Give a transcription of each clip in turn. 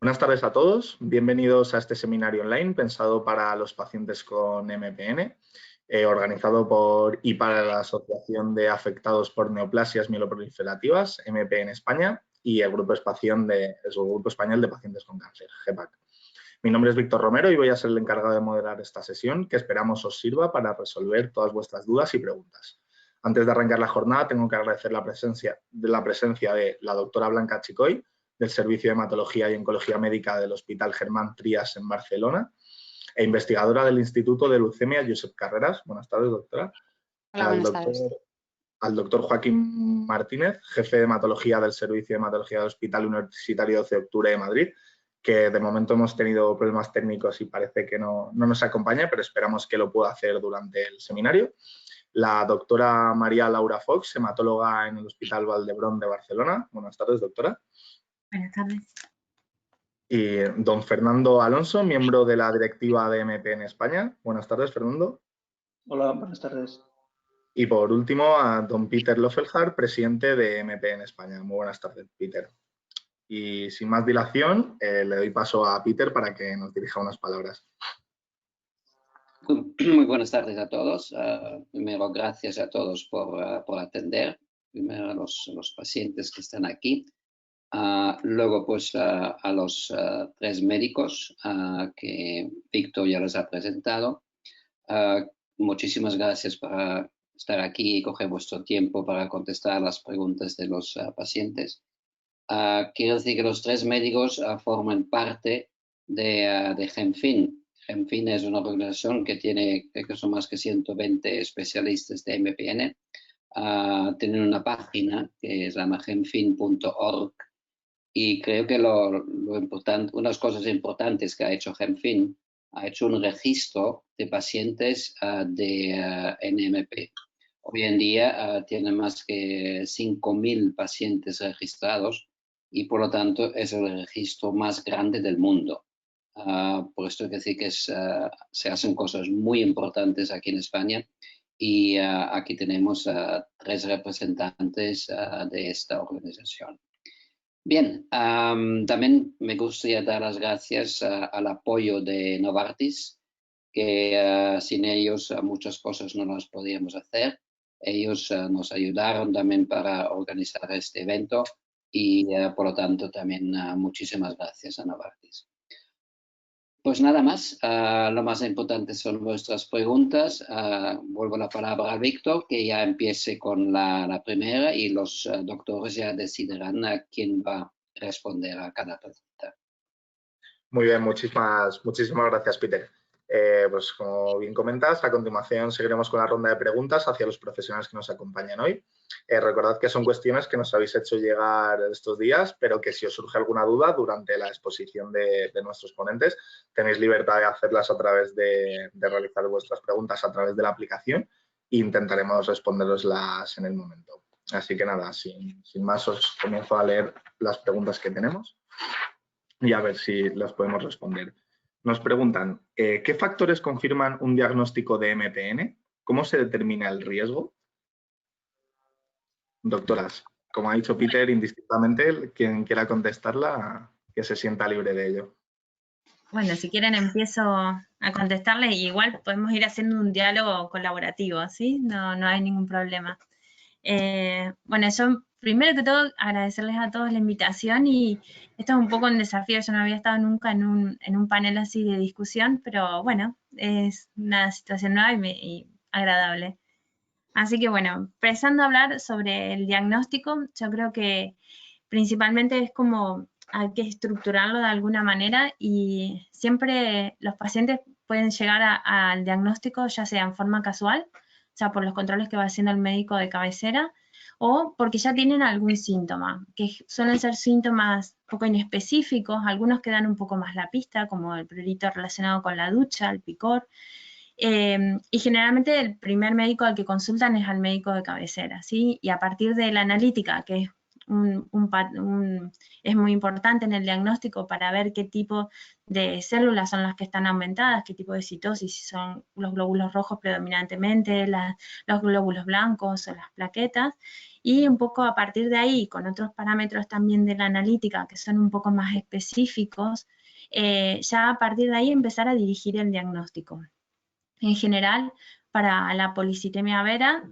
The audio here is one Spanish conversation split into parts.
Buenas tardes a todos, bienvenidos a este seminario online pensado para los pacientes con MPN, organizado por y para la Asociación de Afectados por Neoplasias Mieloproliferativas, MPN España, y el Grupo Español de Pacientes con Cáncer, GEPAC. Mi nombre es Víctor Romero y voy a ser el encargado de moderar esta sesión que esperamos os sirva para resolver todas vuestras dudas y preguntas. Antes de arrancar la jornada, tengo que agradecer la presencia de la doctora Blanca Chicoy, del Servicio de Hematología y Oncología Médica del Hospital Germán Trías en Barcelona, e investigadora del Instituto de Leucemia Josep Carreras. Buenas tardes, doctora. Hola, buenas tardes. Al doctor Joaquín Martínez, jefe de hematología del Servicio de Hematología del Hospital Universitario 12 de Octubre de Madrid, que de momento hemos tenido problemas técnicos y parece que no nos acompaña, pero esperamos que lo pueda hacer durante el seminario. La doctora María Laura Fox, hematóloga en el Hospital Valdebrón de Barcelona. Buenas tardes, doctora. Buenas tardes. Y don Fernando Alonso, miembro de la directiva de MPN España. Buenas tardes, Fernando. Hola, buenas tardes. Y por último, a don Peter Lofelhard, presidente de MPN España. Muy buenas tardes, Peter. Y sin más dilación, le doy paso a Peter para que nos dirija unas palabras. Muy buenas tardes a todos. Primero, gracias a todos por atender. Primero a los pacientes que están aquí. Luego, pues, a los tres médicos que Víctor ya les ha presentado. Muchísimas gracias por estar aquí y coger vuestro tiempo para contestar las preguntas de los pacientes. Quiero decir que los tres médicos forman parte de GEMFIN. GEMFIN es una organización que tiene, creo que son más que 120 especialistas de MPN. Tienen una página que se llama gemfin.org y creo que unas cosas importantes que ha hecho GEMFIN, ha hecho un registro de pacientes de NMP. Hoy en día tiene más que 5.000 pacientes registrados y por lo tanto es el registro más grande del mundo. Por esto hay que decir que se hacen cosas muy importantes aquí en España y aquí tenemos tres representantes de esta organización. Bien, también me gustaría dar las gracias al apoyo de Novartis, que sin ellos muchas cosas no las podíamos hacer. Ellos nos ayudaron también para organizar este evento y por lo tanto también muchísimas gracias a Novartis. Pues nada más, lo más importante son vuestras preguntas. Vuelvo la palabra a Víctor, que ya empiece con la primera y los doctores ya decidirán a quién va a responder a cada pregunta. Muy bien, muchísimas gracias, Peter. Pues como bien comentas, a continuación seguiremos con la ronda de preguntas hacia los profesionales que nos acompañan hoy. Recordad que son cuestiones que nos habéis hecho llegar estos días, pero que si os surge alguna duda durante la exposición de nuestros ponentes, tenéis libertad de hacerlas a través de realizar vuestras preguntas a través de la aplicación e intentaremos responderoslas en el momento. Así que nada, sin más os comienzo a leer las preguntas que tenemos y a ver si las podemos responder. Nos preguntan, ¿qué factores confirman un diagnóstico de MPN? ¿Cómo se determina el riesgo? Doctoras, como ha dicho Peter, indistintamente, quien quiera contestarla, que se sienta libre de ello. Bueno, si quieren empiezo a contestarles y igual podemos ir haciendo un diálogo colaborativo, ¿sí? No hay ningún problema. Bueno, yo primero que todo agradecerles a todos la invitación y esto es un poco un desafío, yo no había estado nunca en un panel así de discusión, pero bueno, es una situación nueva y agradable. Así que bueno, empezando a hablar sobre el diagnóstico, yo creo que principalmente es como hay que estructurarlo de alguna manera y siempre los pacientes pueden llegar al diagnóstico ya sea en forma casual, o sea, por los controles que va haciendo el médico de cabecera, o porque ya tienen algún síntoma, que suelen ser síntomas poco inespecíficos, algunos que dan un poco más la pista, como el prurito relacionado con la ducha, el picor, y generalmente el primer médico al que consultan es al médico de cabecera, ¿sí? Y a partir de la analítica, que es es muy importante en el diagnóstico para ver qué tipo de células son las que están aumentadas, qué tipo de citosis, si son los glóbulos rojos predominantemente, los glóbulos blancos o las plaquetas, y un poco a partir de ahí, con otros parámetros también de la analítica que son un poco más específicos, ya a partir de ahí empezar a dirigir el diagnóstico. En general, para la policitemia vera,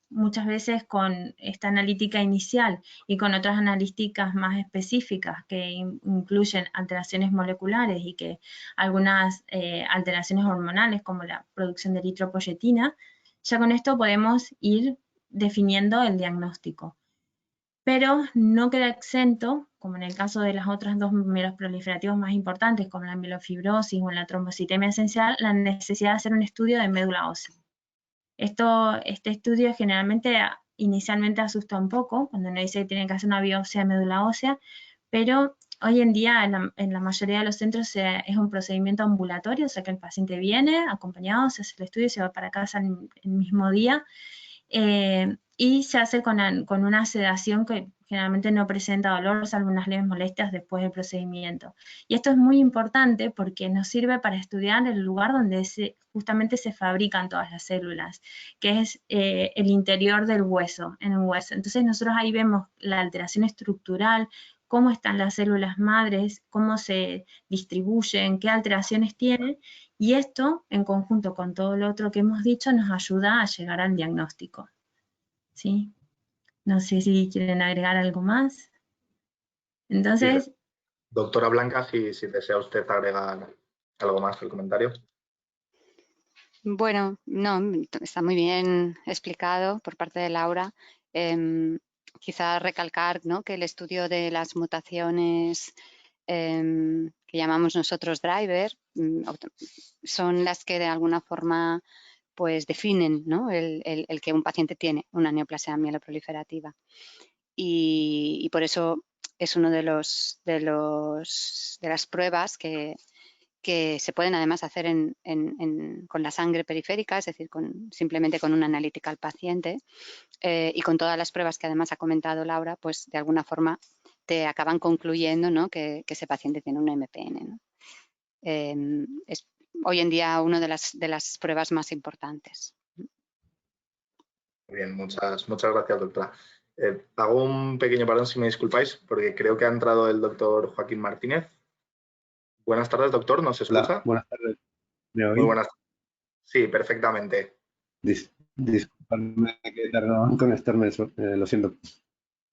muchas veces con esta analítica inicial y con otras analíticas más específicas que incluyen alteraciones moleculares y que algunas alteraciones hormonales como la producción de eritropoyetina, ya con esto podemos ir definiendo el diagnóstico. Pero no queda exento, como en el caso de las otras dos mieloproliferativos más importantes, como la mielofibrosis o la trombocitemia esencial, la necesidad de hacer un estudio de médula ósea. Este estudio generalmente inicialmente asusta un poco, cuando uno dice que tienen que hacer una biopsia de médula ósea, pero hoy en día en la mayoría de los centros es un procedimiento ambulatorio, o sea que el paciente viene acompañado, se hace el estudio y se va para casa el mismo día, y se hace con una sedación que generalmente no presenta dolor, salvo unas leves molestias después del procedimiento. Y esto es muy importante porque nos sirve para estudiar el lugar donde justamente se fabrican todas las células, que es el interior del hueso, en el hueso. Entonces nosotros ahí vemos la alteración estructural, cómo están las células madres, cómo se distribuyen, qué alteraciones tienen, y esto, en conjunto con todo lo otro que hemos dicho, nos ayuda a llegar al diagnóstico. ¿Sí? No sé si quieren agregar algo más. Entonces... Sí, doctora Blanca, si desea usted agregar algo más al comentario. Bueno, no, está muy bien explicado por parte de Laura. Quizá recalcar, ¿no?, que el estudio de las mutaciones que llamamos nosotros driver son las que de alguna forma pues definen, ¿no?, el que un paciente tiene una neoplasia mieloproliferativa. Y por eso es uno de las pruebas que se pueden además hacer con la sangre periférica, es decir, simplemente con una analítica al paciente, y con todas las pruebas que además ha comentado Laura, pues de alguna forma te acaban concluyendo, ¿no?, que ese paciente tiene una MPN, ¿no? Es hoy en día una de las pruebas más importantes. Muy bien, muchas gracias, doctora. Hago un pequeño parón, si me disculpáis, porque creo que ha entrado el doctor Joaquín Martínez. Buenas tardes, doctor, ¿nos escucha? Hola, buenas tardes. ¿Me oís? Muy buenas. Sí, perfectamente. Disculpadme que tardó en conectarme, lo siento.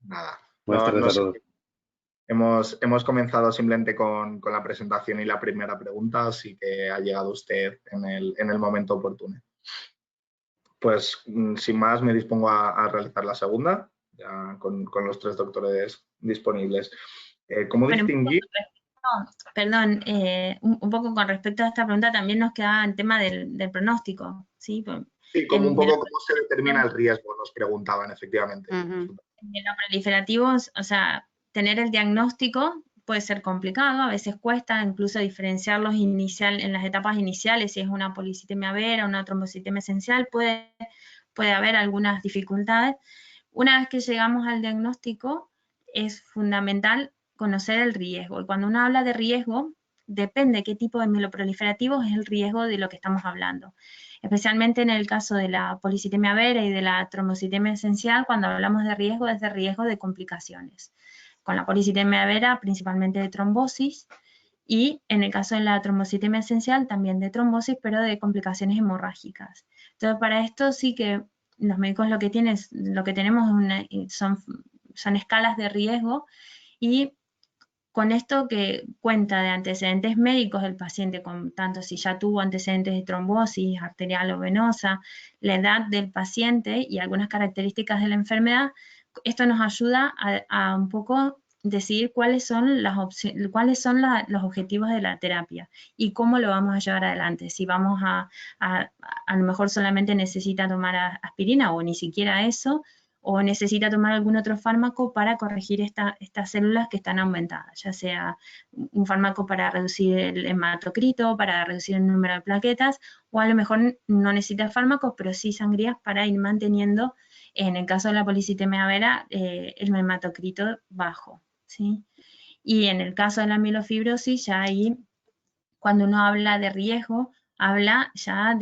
Nada. Buenas tardes a todos. Hemos comenzado simplemente con la presentación y la primera pregunta, así que ha llegado usted en el momento oportuno. Pues sin más me dispongo a realizar la segunda, ya con los tres doctores disponibles. ¿Cómo distinguir? Perdón, un poco con respecto a esta pregunta también nos queda el tema del pronóstico, ¿sí? Sí, como un poco cómo se determina el riesgo, nos preguntaban efectivamente. En los proliferativos, o sea, tener el diagnóstico puede ser complicado, a veces cuesta incluso diferenciarlos en las etapas iniciales, si es una policitemia vera, una trombocitemia esencial, puede haber algunas dificultades. Una vez que llegamos al diagnóstico, es fundamental conocer el riesgo. Y cuando uno habla de riesgo, depende de qué tipo de mieloproliferativos es el riesgo de lo que estamos hablando. Especialmente en el caso de la policitemia vera y de la trombocitemia esencial, cuando hablamos de riesgo, es de riesgo de complicaciones. Con la policitemia vera, principalmente de trombosis, y en el caso de la trombocitemia esencial, también de trombosis, pero de complicaciones hemorrágicas. Entonces, para esto sí que los médicos lo que tenemos son escalas de riesgo, y con esto que cuenta de antecedentes médicos del paciente, tanto si ya tuvo antecedentes de trombosis arterial o venosa, la edad del paciente y algunas características de la enfermedad, esto nos ayuda a un poco decidir cuáles son los objetivos de la terapia y cómo lo vamos a llevar adelante. Si vamos a lo mejor solamente necesita tomar aspirina o ni siquiera eso, o necesita tomar algún otro fármaco para corregir estas células que están aumentadas, ya sea un fármaco para reducir el hematocrito, para reducir el número de plaquetas, o a lo mejor no necesita fármacos, pero sí sangrías para ir manteniendo En el caso de la policitemia vera, el hematocrito bajo, ¿sí? Y en el caso de la mielofibrosis, ya ahí, cuando uno habla de riesgo, habla ya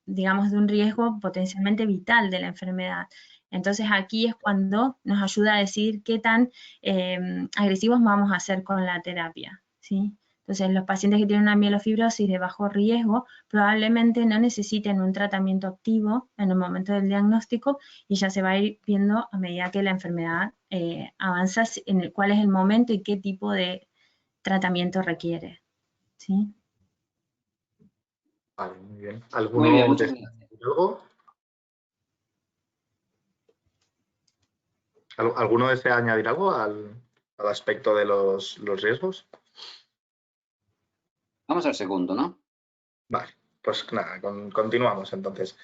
digamos, de un riesgo potencialmente vital de la enfermedad. Entonces aquí es cuando nos ayuda a decidir qué tan agresivos vamos a hacer con la terapia, ¿sí? Entonces los pacientes que tienen una mielofibrosis de bajo riesgo probablemente no necesiten un tratamiento activo en el momento del diagnóstico y ya se va a ir viendo a medida que la enfermedad avanza en cuál es el momento y qué tipo de tratamiento requiere, ¿sí? Vale, muy bien. Muy ¿Alguno bien, muchas desea gracias. añadir algo? ¿Alguno desea añadir algo al aspecto de los riesgos? Vamos al segundo, ¿no? Vale, pues nada, continuamos entonces.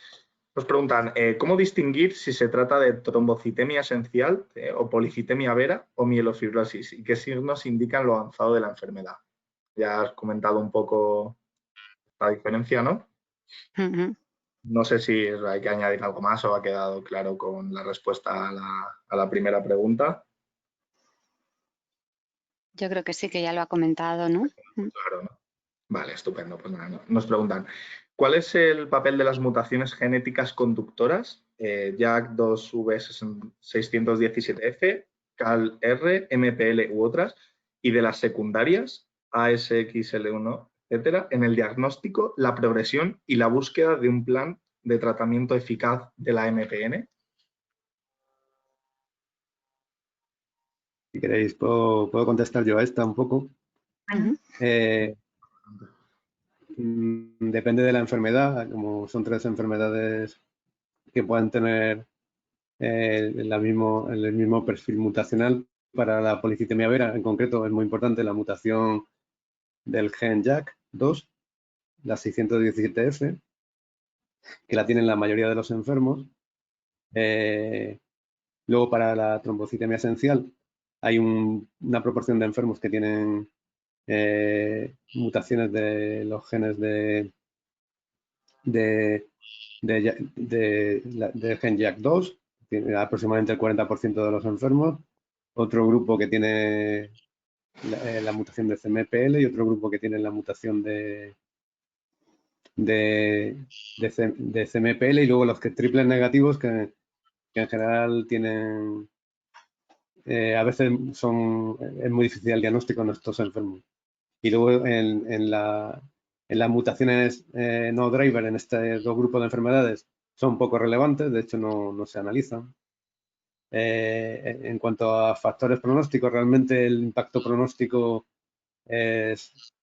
Nos preguntan, ¿cómo distinguir si se trata de trombocitemia esencial o policitemia vera o mielofibrosis? ¿Y qué signos indican lo avanzado de la enfermedad? Ya has comentado un poco la diferencia, ¿no? Ujú. No sé si hay que añadir algo más o ha quedado claro con la respuesta a la primera pregunta. Yo creo que sí, que ya lo ha comentado, ¿no? Claro, ¿no? Vale, estupendo. Pues nada, nos preguntan, ¿cuál es el papel de las mutaciones genéticas conductoras? JAK2V617F, CALR, MPL u otras, y de las secundarias, ASXL1, etcétera, en el diagnóstico, la progresión y la búsqueda de un plan de tratamiento eficaz de la MPN. Si queréis, puedo contestar yo a esta un poco. Ujú. Depende de la enfermedad, como son 3 enfermedades que pueden tener el mismo perfil mutacional. Para la policitemia vera, en concreto, es muy importante la mutación del gen JAK2, la 617F, que la tienen la mayoría de los enfermos. Luego, para la trombocitemia esencial, hay una proporción de enfermos que tienen mutaciones de los genes del gen JAK2, aproximadamente el 40% de los enfermos. Otro grupo que tiene la mutación de CMPL y otro grupo que tiene la mutación de CMPL, y luego los que triples negativos que en general tienen, a veces es muy difícil el diagnóstico en estos enfermos. Y luego en las mutaciones no driver en este 2 grupos de enfermedades son poco relevantes, de hecho no se analizan. En cuanto a factores pronósticos, realmente el impacto pronóstico es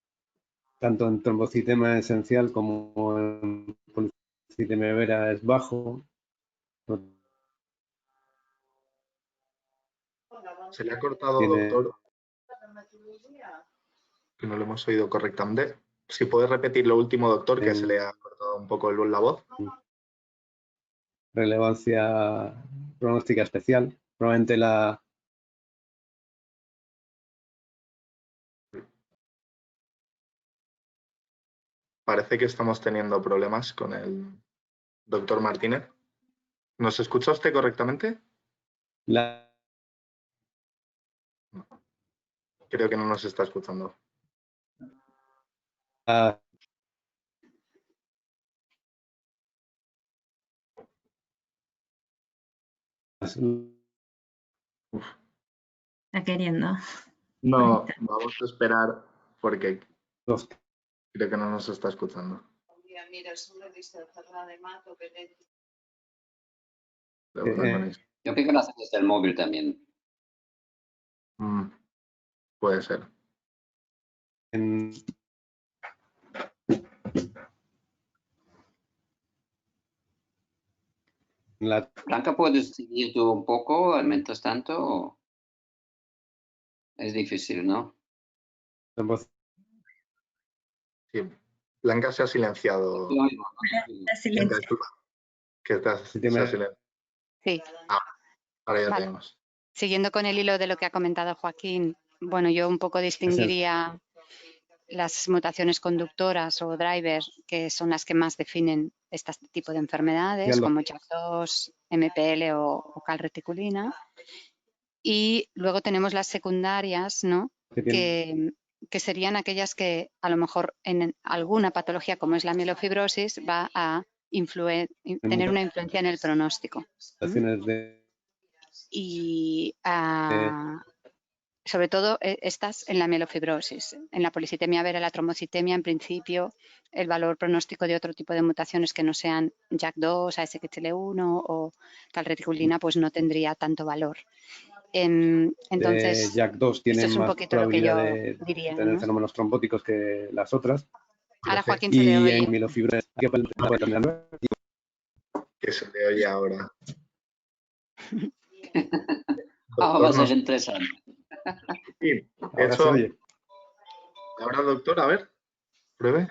tanto en trombocitema esencial como en policitemia vera es bajo. Se le ha cortado, Tiene, doctor, que no lo hemos oído correctamente. Si puede repetir lo último, doctor, que se le ha cortado un poco la voz. relevancia pronóstica especial. Probablemente Parece que estamos teniendo problemas con el doctor Martínez. ¿Nos escucha usted correctamente? Creo que no nos está escuchando. Está queriendo. No, vamos a esperar porque creo que no nos está escuchando. Yo creo que lo hacen desde el móvil también. Puede ser. Blanca, ¿puedes seguir tú un poco mientras tanto? Es difícil, ¿no? Sí. Blanca se ha silenciado. Está silencio. Disculpa, que se ha silenciado. Sí. Ahora ya Vale. tenemos. Siguiendo con el hilo de lo que ha comentado Joaquín, bueno, yo un poco distinguiría las mutaciones conductoras o drivers, que son las que más definen este tipo de enfermedades, como JAK2, MPL o calreticulina. Y luego tenemos las secundarias, ¿no? Que serían aquellas que a lo mejor en alguna patología como es la mielofibrosis va a tener una influencia en el pronóstico. Y sobre todo estas en la mielofibrosis. En la policitemia vera, la trombocitemia, en principio el valor pronóstico de otro tipo de mutaciones que no sean JAK2, ASXL1 o calreticulina pues no tendría tanto valor. Entonces, JAK2 tienen es un más poquito lo que yo probabilidad diría, de tener ¿no? fenómenos trombóticos que las otras. Ahora Joaquín se le Y oye. en mielofibrosis Que se le oye ahora. Va a ser interesante. Sí, de ahora hecho, se oye. ahora, doctor, a ver, pruebe.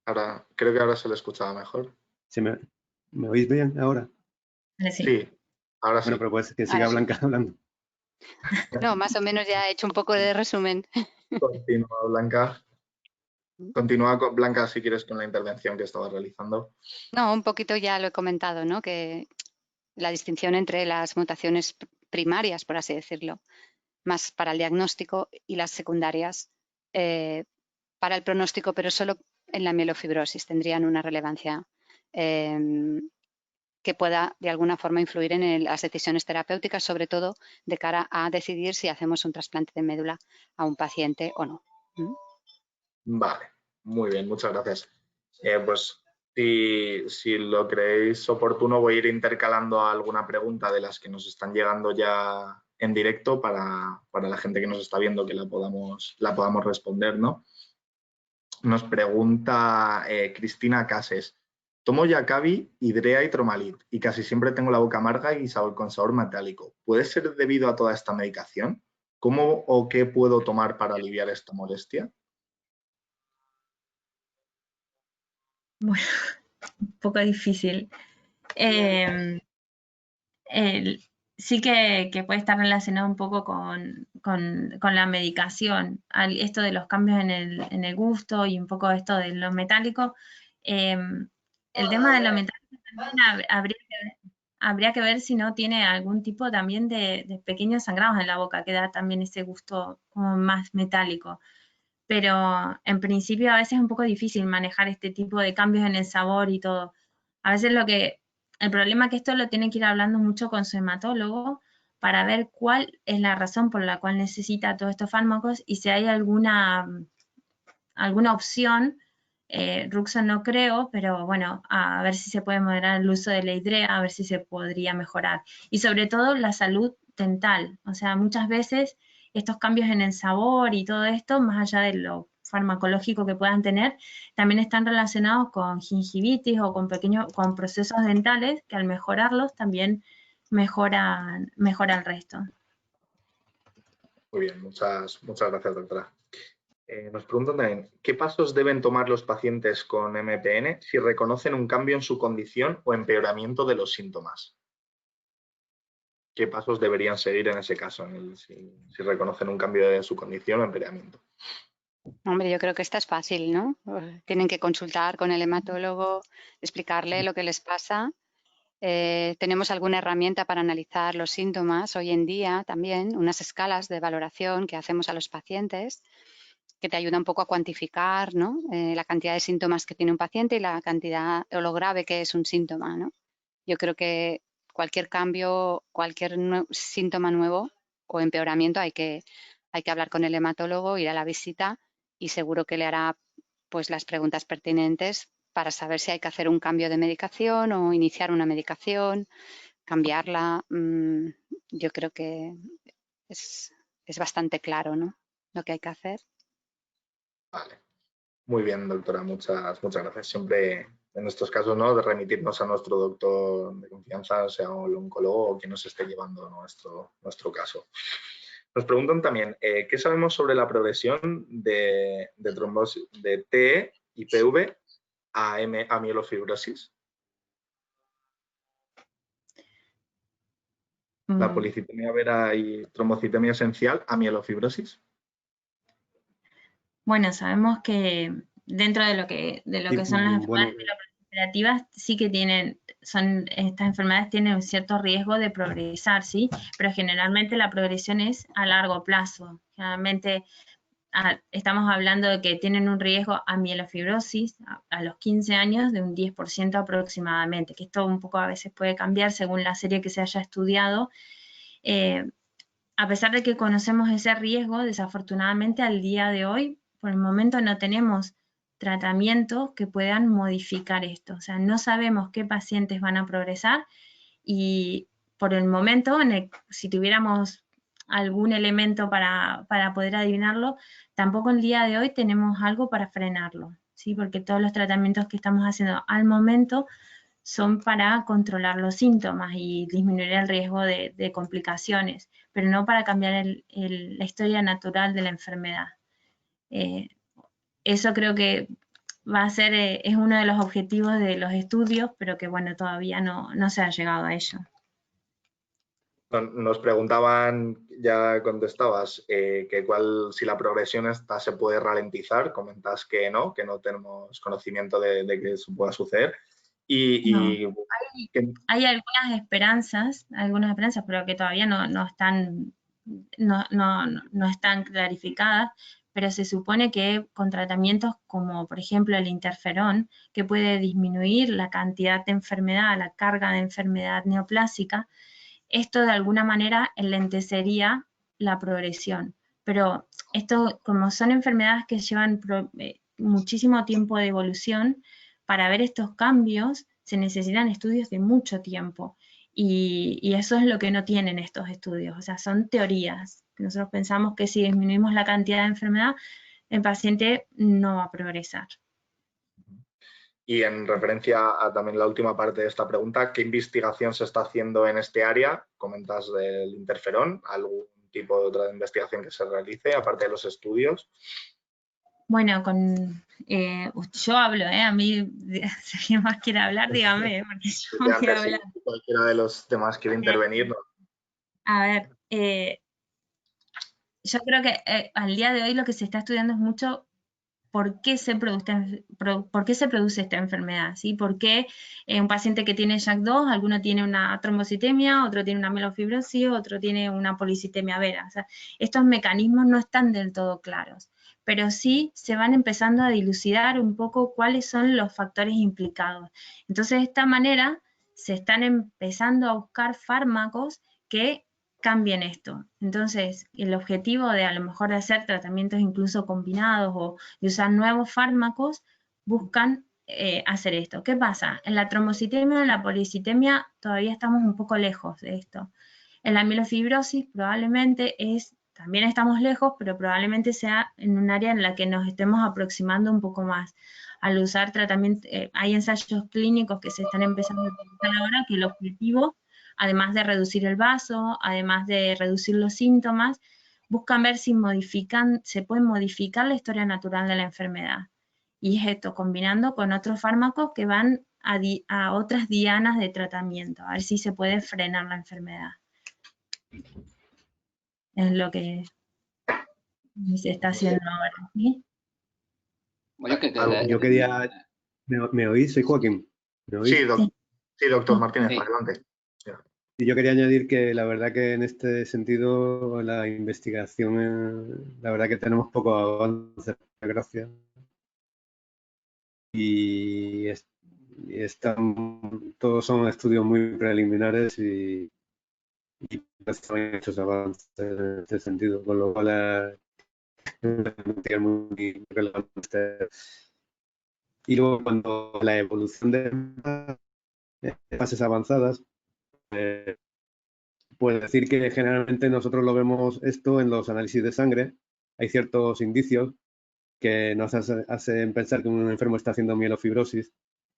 Ahora, creo que ahora se le escuchaba mejor. ¿Me oís bien ahora? Sí, ahora sí. Bueno, pero pues que siga Blanca hablando. No, más o menos ya he hecho un poco de resumen. Continúa, Blanca. Continúa, Blanca, si quieres, con la intervención que estabas realizando. No, un poquito ya lo he comentado, ¿no? Que la distinción entre las mutaciones primarias, por así decirlo, más para el diagnóstico, y las secundarias para el pronóstico, pero solo en la mielofibrosis tendrían una relevancia que pueda de alguna forma influir en las decisiones terapéuticas, sobre todo de cara a decidir si hacemos un trasplante de médula a un paciente o no. Vale, muy bien, muchas gracias. Pues si lo creéis oportuno, voy a ir intercalando alguna pregunta de las que nos están llegando ya en directo para la gente que nos está viendo que la podamos responder, ¿no? Nos pregunta Cristina Cases. Tomo Yacavi, Hidrea y Tromalit y casi siempre tengo la boca amarga y con sabor metálico. ¿Puede ser debido a toda esta medicación? ¿Cómo o qué puedo tomar para aliviar esta molestia? Bueno, un poco difícil. Sí que puede estar relacionado un poco con la medicación. Esto de los cambios en el gusto y un poco esto de lo metálico. El tema de lo metálico también habría que ver si no tiene algún tipo también de pequeños sangrados en la boca, que da también ese gusto como más metálico. Pero en principio a veces es un poco difícil manejar este tipo de cambios en el sabor y todo. A veces el problema es que esto lo tiene que ir hablando mucho con su hematólogo para ver cuál es la razón por la cual necesita todos estos fármacos y si hay alguna opción. Ruxo no creo, pero bueno, a ver si se puede moderar el uso de la hidrea, a ver si se podría mejorar. Y sobre todo la salud dental. O sea, muchas veces estos cambios en el sabor y todo esto, más allá de lo farmacológico que puedan tener, también están relacionados con gingivitis o con procesos dentales que al mejorarlos también mejora el resto. Muy bien, muchas gracias, doctora. Nos preguntan también, ¿qué pasos deben tomar los pacientes con MPN si reconocen un cambio en su condición o empeoramiento de los síntomas? ¿Qué pasos deberían seguir en ese caso, si reconocen un cambio de su condición o empeoramiento? Hombre, yo creo que esta es fácil, ¿no? Tienen que consultar con el hematólogo, explicarle lo que les pasa. Tenemos alguna herramienta para analizar los síntomas hoy en día también, unas escalas de valoración que hacemos a los pacientes que te ayuda un poco a cuantificar, ¿no? La cantidad de síntomas que tiene un paciente y la cantidad o lo grave que es un síntoma, ¿no? Yo creo que cualquier cambio, cualquier síntoma nuevo o empeoramiento hay que hablar con el hematólogo, ir a la visita y seguro que le hará pues las preguntas pertinentes para saber si hay que hacer un cambio de medicación o iniciar una medicación, cambiarla. Yo creo que es bastante claro, ¿no? Lo que hay que hacer. Vale. Muy bien, doctora, muchas gracias. Siempre en estos casos, ¿no?, de remitirnos a nuestro doctor de confianza, sea el oncólogo o quien nos esté llevando nuestro caso. Nos preguntan también, ¿qué sabemos sobre la progresión de trombosis de TE y PV a mielofibrosis? La policitemia vera y trombocitemia esencial a mielofibrosis. Bueno, sabemos que dentro de lo que son las Bueno, enfermedades proliferativas, sí que estas enfermedades tienen un cierto riesgo de progresar, ¿sí? Pero generalmente la progresión es a largo plazo. Generalmente estamos hablando de que tienen un riesgo a mielofibrosis a los 15 años de un 10% aproximadamente, que esto un poco a veces puede cambiar según la serie que se haya estudiado. A pesar de que conocemos ese riesgo, desafortunadamente al día de hoy, por el momento no tenemos tratamientos que puedan modificar esto. O sea, no sabemos qué pacientes van a progresar y por el momento, si tuviéramos algún elemento para poder adivinarlo, tampoco el día de hoy tenemos algo para frenarlo, ¿sí? Porque todos los tratamientos que estamos haciendo al momento son para controlar los síntomas y disminuir el riesgo de complicaciones, pero no para cambiar la historia natural de la enfermedad. Eso creo que va a ser, es uno de los objetivos de los estudios, pero que bueno, todavía no se ha llegado a ello. Nos preguntaban, ya contestabas, que si la progresión esta se puede ralentizar, comentas que no tenemos conocimiento de que eso pueda suceder. Hay algunas esperanzas, pero que todavía no están clarificadas, pero se supone que con tratamientos como, por ejemplo, el interferón, que puede disminuir la cantidad de enfermedad, la carga de enfermedad neoplásica, esto de alguna manera enlentecería la progresión. Pero esto, como son enfermedades que llevan muchísimo tiempo de evolución, para ver estos cambios se necesitan estudios de mucho tiempo. Y eso es lo que no tienen estos estudios, o sea, son teorías. Nosotros pensamos que si disminuimos la cantidad de enfermedad, el paciente no va a progresar. Y en referencia a también la última parte de esta pregunta, ¿qué investigación se está haciendo en este área? Comentas del interferón, ¿algún tipo de otra investigación que se realice, aparte de los estudios? Bueno, yo hablo, a mí, si alguien más quiere hablar, dígame, porque yo quiero hablar. Si cualquiera de los demás quiere intervenir, ¿no? A ver, yo creo que al día de hoy lo que se está estudiando es mucho por qué se produce esta enfermedad, ¿sí? ¿Por qué un paciente que tiene JAK2, alguno tiene una trombocitemia, otro tiene una mielofibrosis, otro tiene una policitemia vera? O sea, estos mecanismos no están del todo claros, pero sí se van empezando a dilucidar un poco cuáles son los factores implicados. Entonces, de esta manera se están empezando a buscar fármacos que cambien esto. Entonces, el objetivo de a lo mejor de hacer tratamientos incluso combinados o de usar nuevos fármacos, buscan hacer esto. ¿Qué pasa? En la trombocitemia, en la policitemia, todavía estamos un poco lejos de esto. En la mielofibrosis probablemente también estamos lejos, pero probablemente sea en un área en la que nos estemos aproximando un poco más. Al usar tratamiento, hay ensayos clínicos que se están empezando a utilizar ahora, que el objetivo, además de reducir el vaso, además de reducir los síntomas, buscan ver si se puede modificar la historia natural de la enfermedad. Y es esto, combinando con otros fármacos que van a otras dianas de tratamiento, a ver si se puede frenar la enfermedad. Es lo que se está haciendo ahora, ¿sí? Bueno, yo quería... ¿Me oís? Soy Joaquín. ¿Me oís? Sí, doctor Martínez, adelante. Y yo quería añadir que la verdad que en este sentido la investigación, la verdad que tenemos poco avance, gracias. Y todos son estudios muy preliminares y hay muchos avances en este sentido, con lo cual es muy relevante. Y luego cuando la evolución de fases avanzadas, pues decir que generalmente nosotros lo vemos esto en los análisis de sangre. Hay ciertos indicios que nos hacen pensar que un enfermo está haciendo mielofibrosis,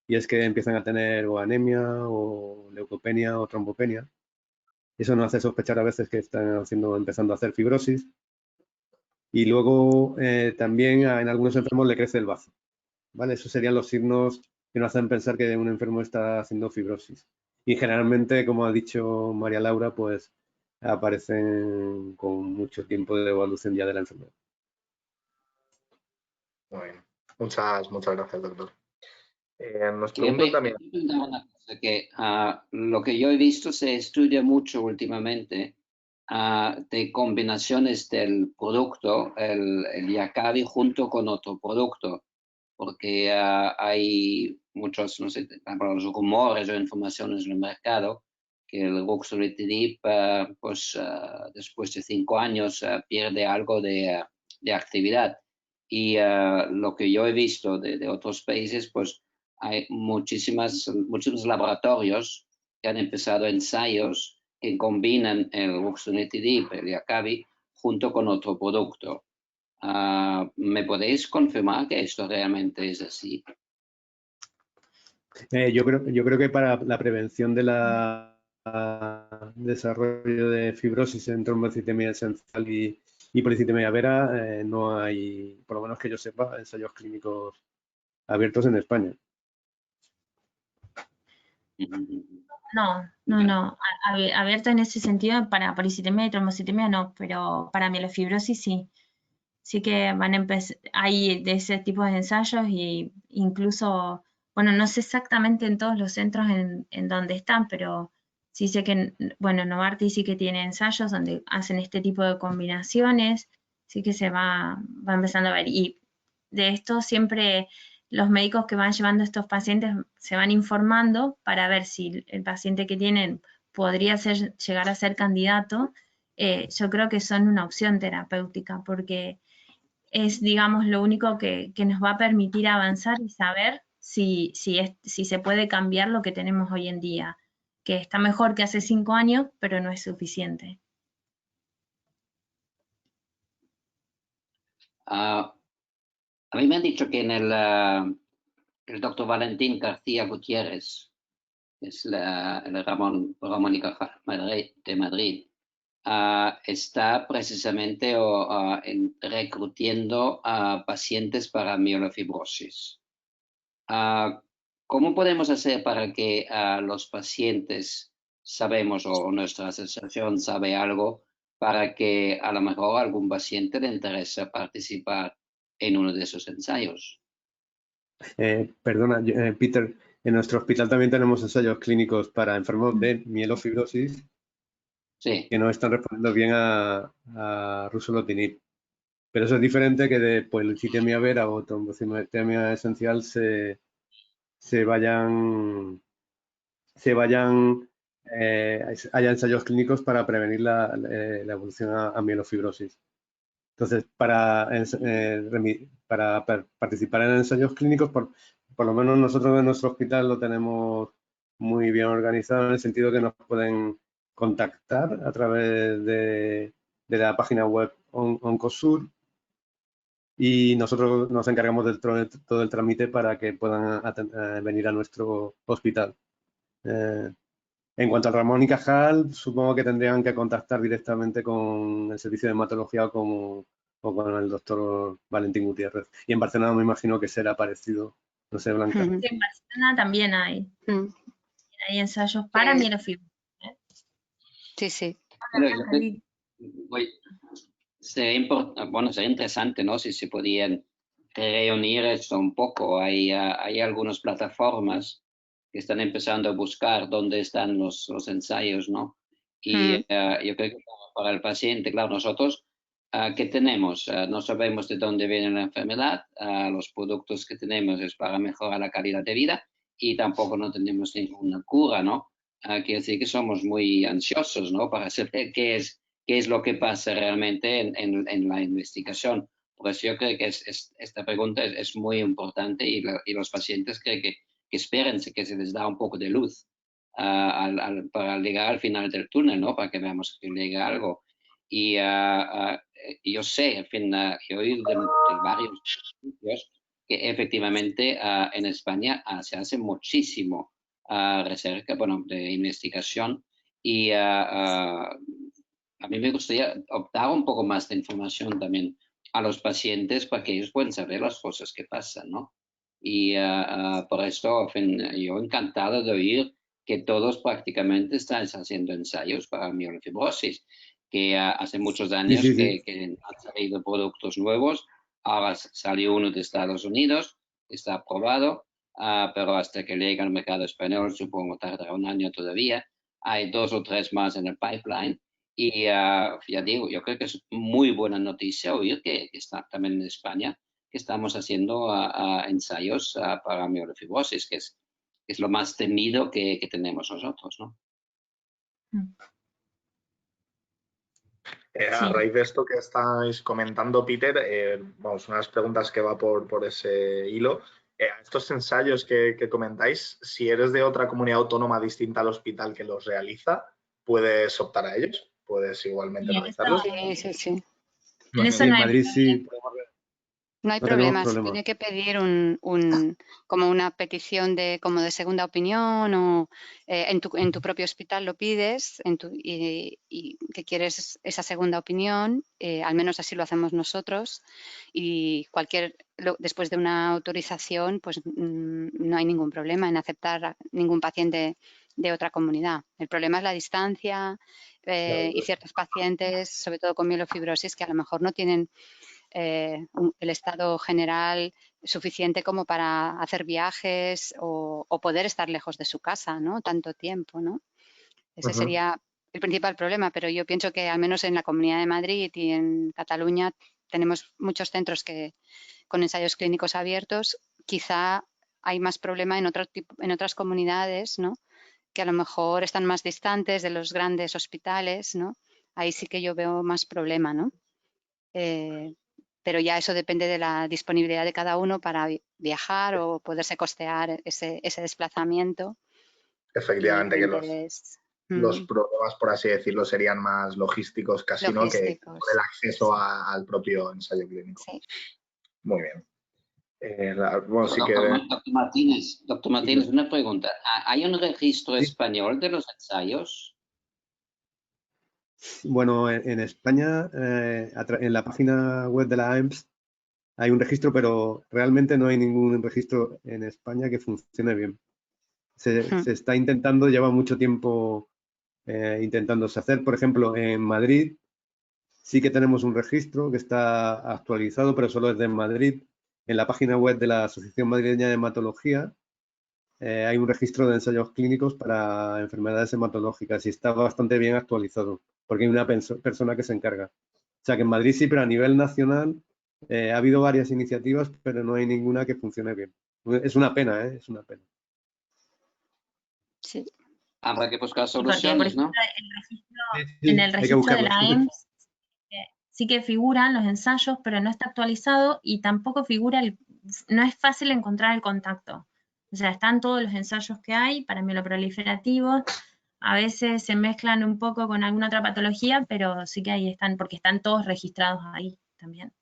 y es que empiezan a tener o anemia o leucopenia o trombopenia. Eso nos hace sospechar a veces que están empezando a hacer fibrosis. Y luego también en algunos enfermos le crece el bazo, ¿vale? Esos serían los signos que nos hacen pensar que un enfermo está haciendo fibrosis. Y generalmente, como ha dicho María Laura, pues aparecen con mucho tiempo de evolución ya de la enfermedad. Muy bien. Muchas gracias, doctor. Nos Quería preguntan también. preguntar una cosa, que lo que yo he visto se estudia mucho últimamente de combinaciones del producto, el Yacavi, junto con otro producto, porque hay muchos, no sé, los rumores o informaciones en el mercado que el ruxolitinib, pues después de 5 años pierde algo de actividad. Y lo que yo he visto de otros países, pues hay muchísimos laboratorios que han empezado ensayos que combinan el ruxolitinib, el Yacavi, junto con otro producto. ¿Me podéis confirmar que esto realmente es así? Yo creo que para la prevención del desarrollo de fibrosis en trombocitemia esencial y policitemia vera no hay, por lo menos que yo sepa, ensayos clínicos abiertos en España. No. Abierto en ese sentido para policitemia y trombocitemia no, pero para mielofibrosis sí. Sí que van a empezar, hay de ese tipo de ensayos y incluso, bueno, no sé exactamente en todos los centros en donde están, pero sí sé que, bueno, Novartis sí que tiene ensayos donde hacen este tipo de combinaciones, sí que se va empezando a ver. Y de esto siempre los médicos que van llevando a estos pacientes se van informando para ver si el paciente que tienen podría llegar a ser candidato. Yo creo que son una opción terapéutica porque es, digamos, lo único que nos va a permitir avanzar y saber si se puede cambiar lo que tenemos hoy en día, que está mejor que hace 5 años, pero no es suficiente. A mí me han dicho que en el doctor Valentín García Gutiérrez, es el Ramón y Cajal de Madrid, está precisamente reclutando a pacientes para mielofibrosis. ¿Cómo podemos hacer para que los pacientes sabemos o nuestra asociación sabe algo para que a lo mejor a algún paciente le interese participar en uno de esos ensayos? Perdona, Peter, en nuestro hospital también tenemos ensayos clínicos para enfermos de mielofibrosis Sí. que no están respondiendo bien a ruxolitinib. Pero eso es diferente que de policitemia vera o trombocitemia esencial haya ensayos clínicos para prevenir la evolución a mielofibrosis. Entonces, para participar en ensayos clínicos, por lo menos nosotros en nuestro hospital lo tenemos muy bien organizado en el sentido que nos pueden contactar a través de la página web Oncosur y nosotros nos encargamos de todo el trámite para que puedan venir a nuestro hospital. En cuanto al Ramón y Cajal, supongo que tendrían que contactar directamente con el servicio de hematología o con el doctor Valentín Gutiérrez. Y en Barcelona me imagino que será parecido. No sé, Blanca. Sí, en Barcelona también hay ensayos para mielofibrosis. Sí. Sería interesante, ¿no? Si se podían reunir esto un poco. Hay algunas plataformas que están empezando a buscar dónde están los ensayos, ¿no? Y yo creo que para el paciente, claro, nosotros, ¿qué tenemos? No sabemos de dónde viene la enfermedad, los productos que tenemos es para mejorar la calidad de vida y tampoco no tenemos ninguna cura, ¿no? Quiere decir que somos muy ansiosos, ¿no? Para saber qué es lo que pasa realmente en la investigación. Por eso yo creo que esta pregunta es muy importante y los pacientes creen que esperen que se les da un poco de luz para llegar al final del túnel, ¿no? Para que veamos que llega algo. Y yo sé, en fin, he oído de varios sitios que efectivamente en España se hace muchísimo recerca, bueno, de investigación y a mí me gustaría dar un poco más de información también a los pacientes para que ellos puedan saber las cosas que pasan, ¿no? Y por esto, en fin, yo encantado de oír que todos prácticamente están haciendo ensayos para mielofibrosis, que hace muchos años Sí. que han salido productos nuevos Ahora salió uno de Estados Unidos, está aprobado, pero hasta que llegue al mercado español, supongo tardará un año todavía. Hay 2 o 3 más en el pipeline. Y ya digo, yo creo que es muy buena noticia oír que está también en España, que estamos haciendo ensayos para mielofibrosis, que es lo más temido que tenemos nosotros, ¿no? A raíz de esto que estáis comentando, Peter, vamos, unas preguntas que va por ese hilo. Estos ensayos que comentáis, si eres de otra comunidad autónoma distinta al hospital que los realiza, ¿puedes optar a ellos? ¿Puedes igualmente realizarlos? Sí. En eso En no hay Madrid sí. No hay No tenemos problema, se problemas. tiene que pedir como una petición como de segunda opinión o en tu propio hospital lo pides y que quieres esa segunda opinión, al menos así lo hacemos nosotros y después de una autorización pues no hay ningún problema en aceptar a ningún paciente de otra comunidad. El problema es la distancia y ciertos pacientes, sobre todo con mielofibrosis, que a lo mejor no tienen el estado general suficiente como para hacer viajes o poder estar lejos de su casa, ¿no? Tanto tiempo, ¿no? Ese sería el principal problema, pero yo pienso que al menos en la Comunidad de Madrid y en Cataluña tenemos muchos centros con ensayos clínicos abiertos. Quizá hay más problema en otras comunidades, ¿no? Que a lo mejor están más distantes de los grandes hospitales, ¿no? Ahí sí que yo veo más problema, ¿no? Pero ya eso depende de la disponibilidad de cada uno para viajar o poderse costear ese desplazamiento. Efectivamente, que los problemas, por así decirlo, serían más logísticos casi, ¿no? Que por el acceso al propio ensayo clínico. Sí. Muy bien. Bueno, sí que... Doctor Martínez, una pregunta. ¿Hay un registro español de los ensayos? Bueno, en España, en la página web de la AEMS hay un registro, pero realmente no hay ningún registro en España que funcione bien. Se está intentando, lleva mucho tiempo intentándose hacer. Por ejemplo, en Madrid sí que tenemos un registro que está actualizado, pero solo es de Madrid. En la página web de la Asociación Madrileña de Hematología hay un registro de ensayos clínicos para enfermedades hematológicas y está bastante bien actualizado, porque hay una persona que se encarga. O sea que en Madrid sí, pero a nivel nacional ha habido varias iniciativas, pero no hay ninguna que funcione bien. Es una pena, ¿eh? Es una pena. Sí. Habrá que buscar soluciones, ¿no? En el registro de la AEMS sí que figuran los ensayos, pero no está actualizado y tampoco figura, no es fácil encontrar el contacto. O sea, están todos los ensayos que hay para mieloproliferativos, a veces se mezclan un poco con alguna otra patología, pero sí que ahí están, porque están todos registrados ahí también.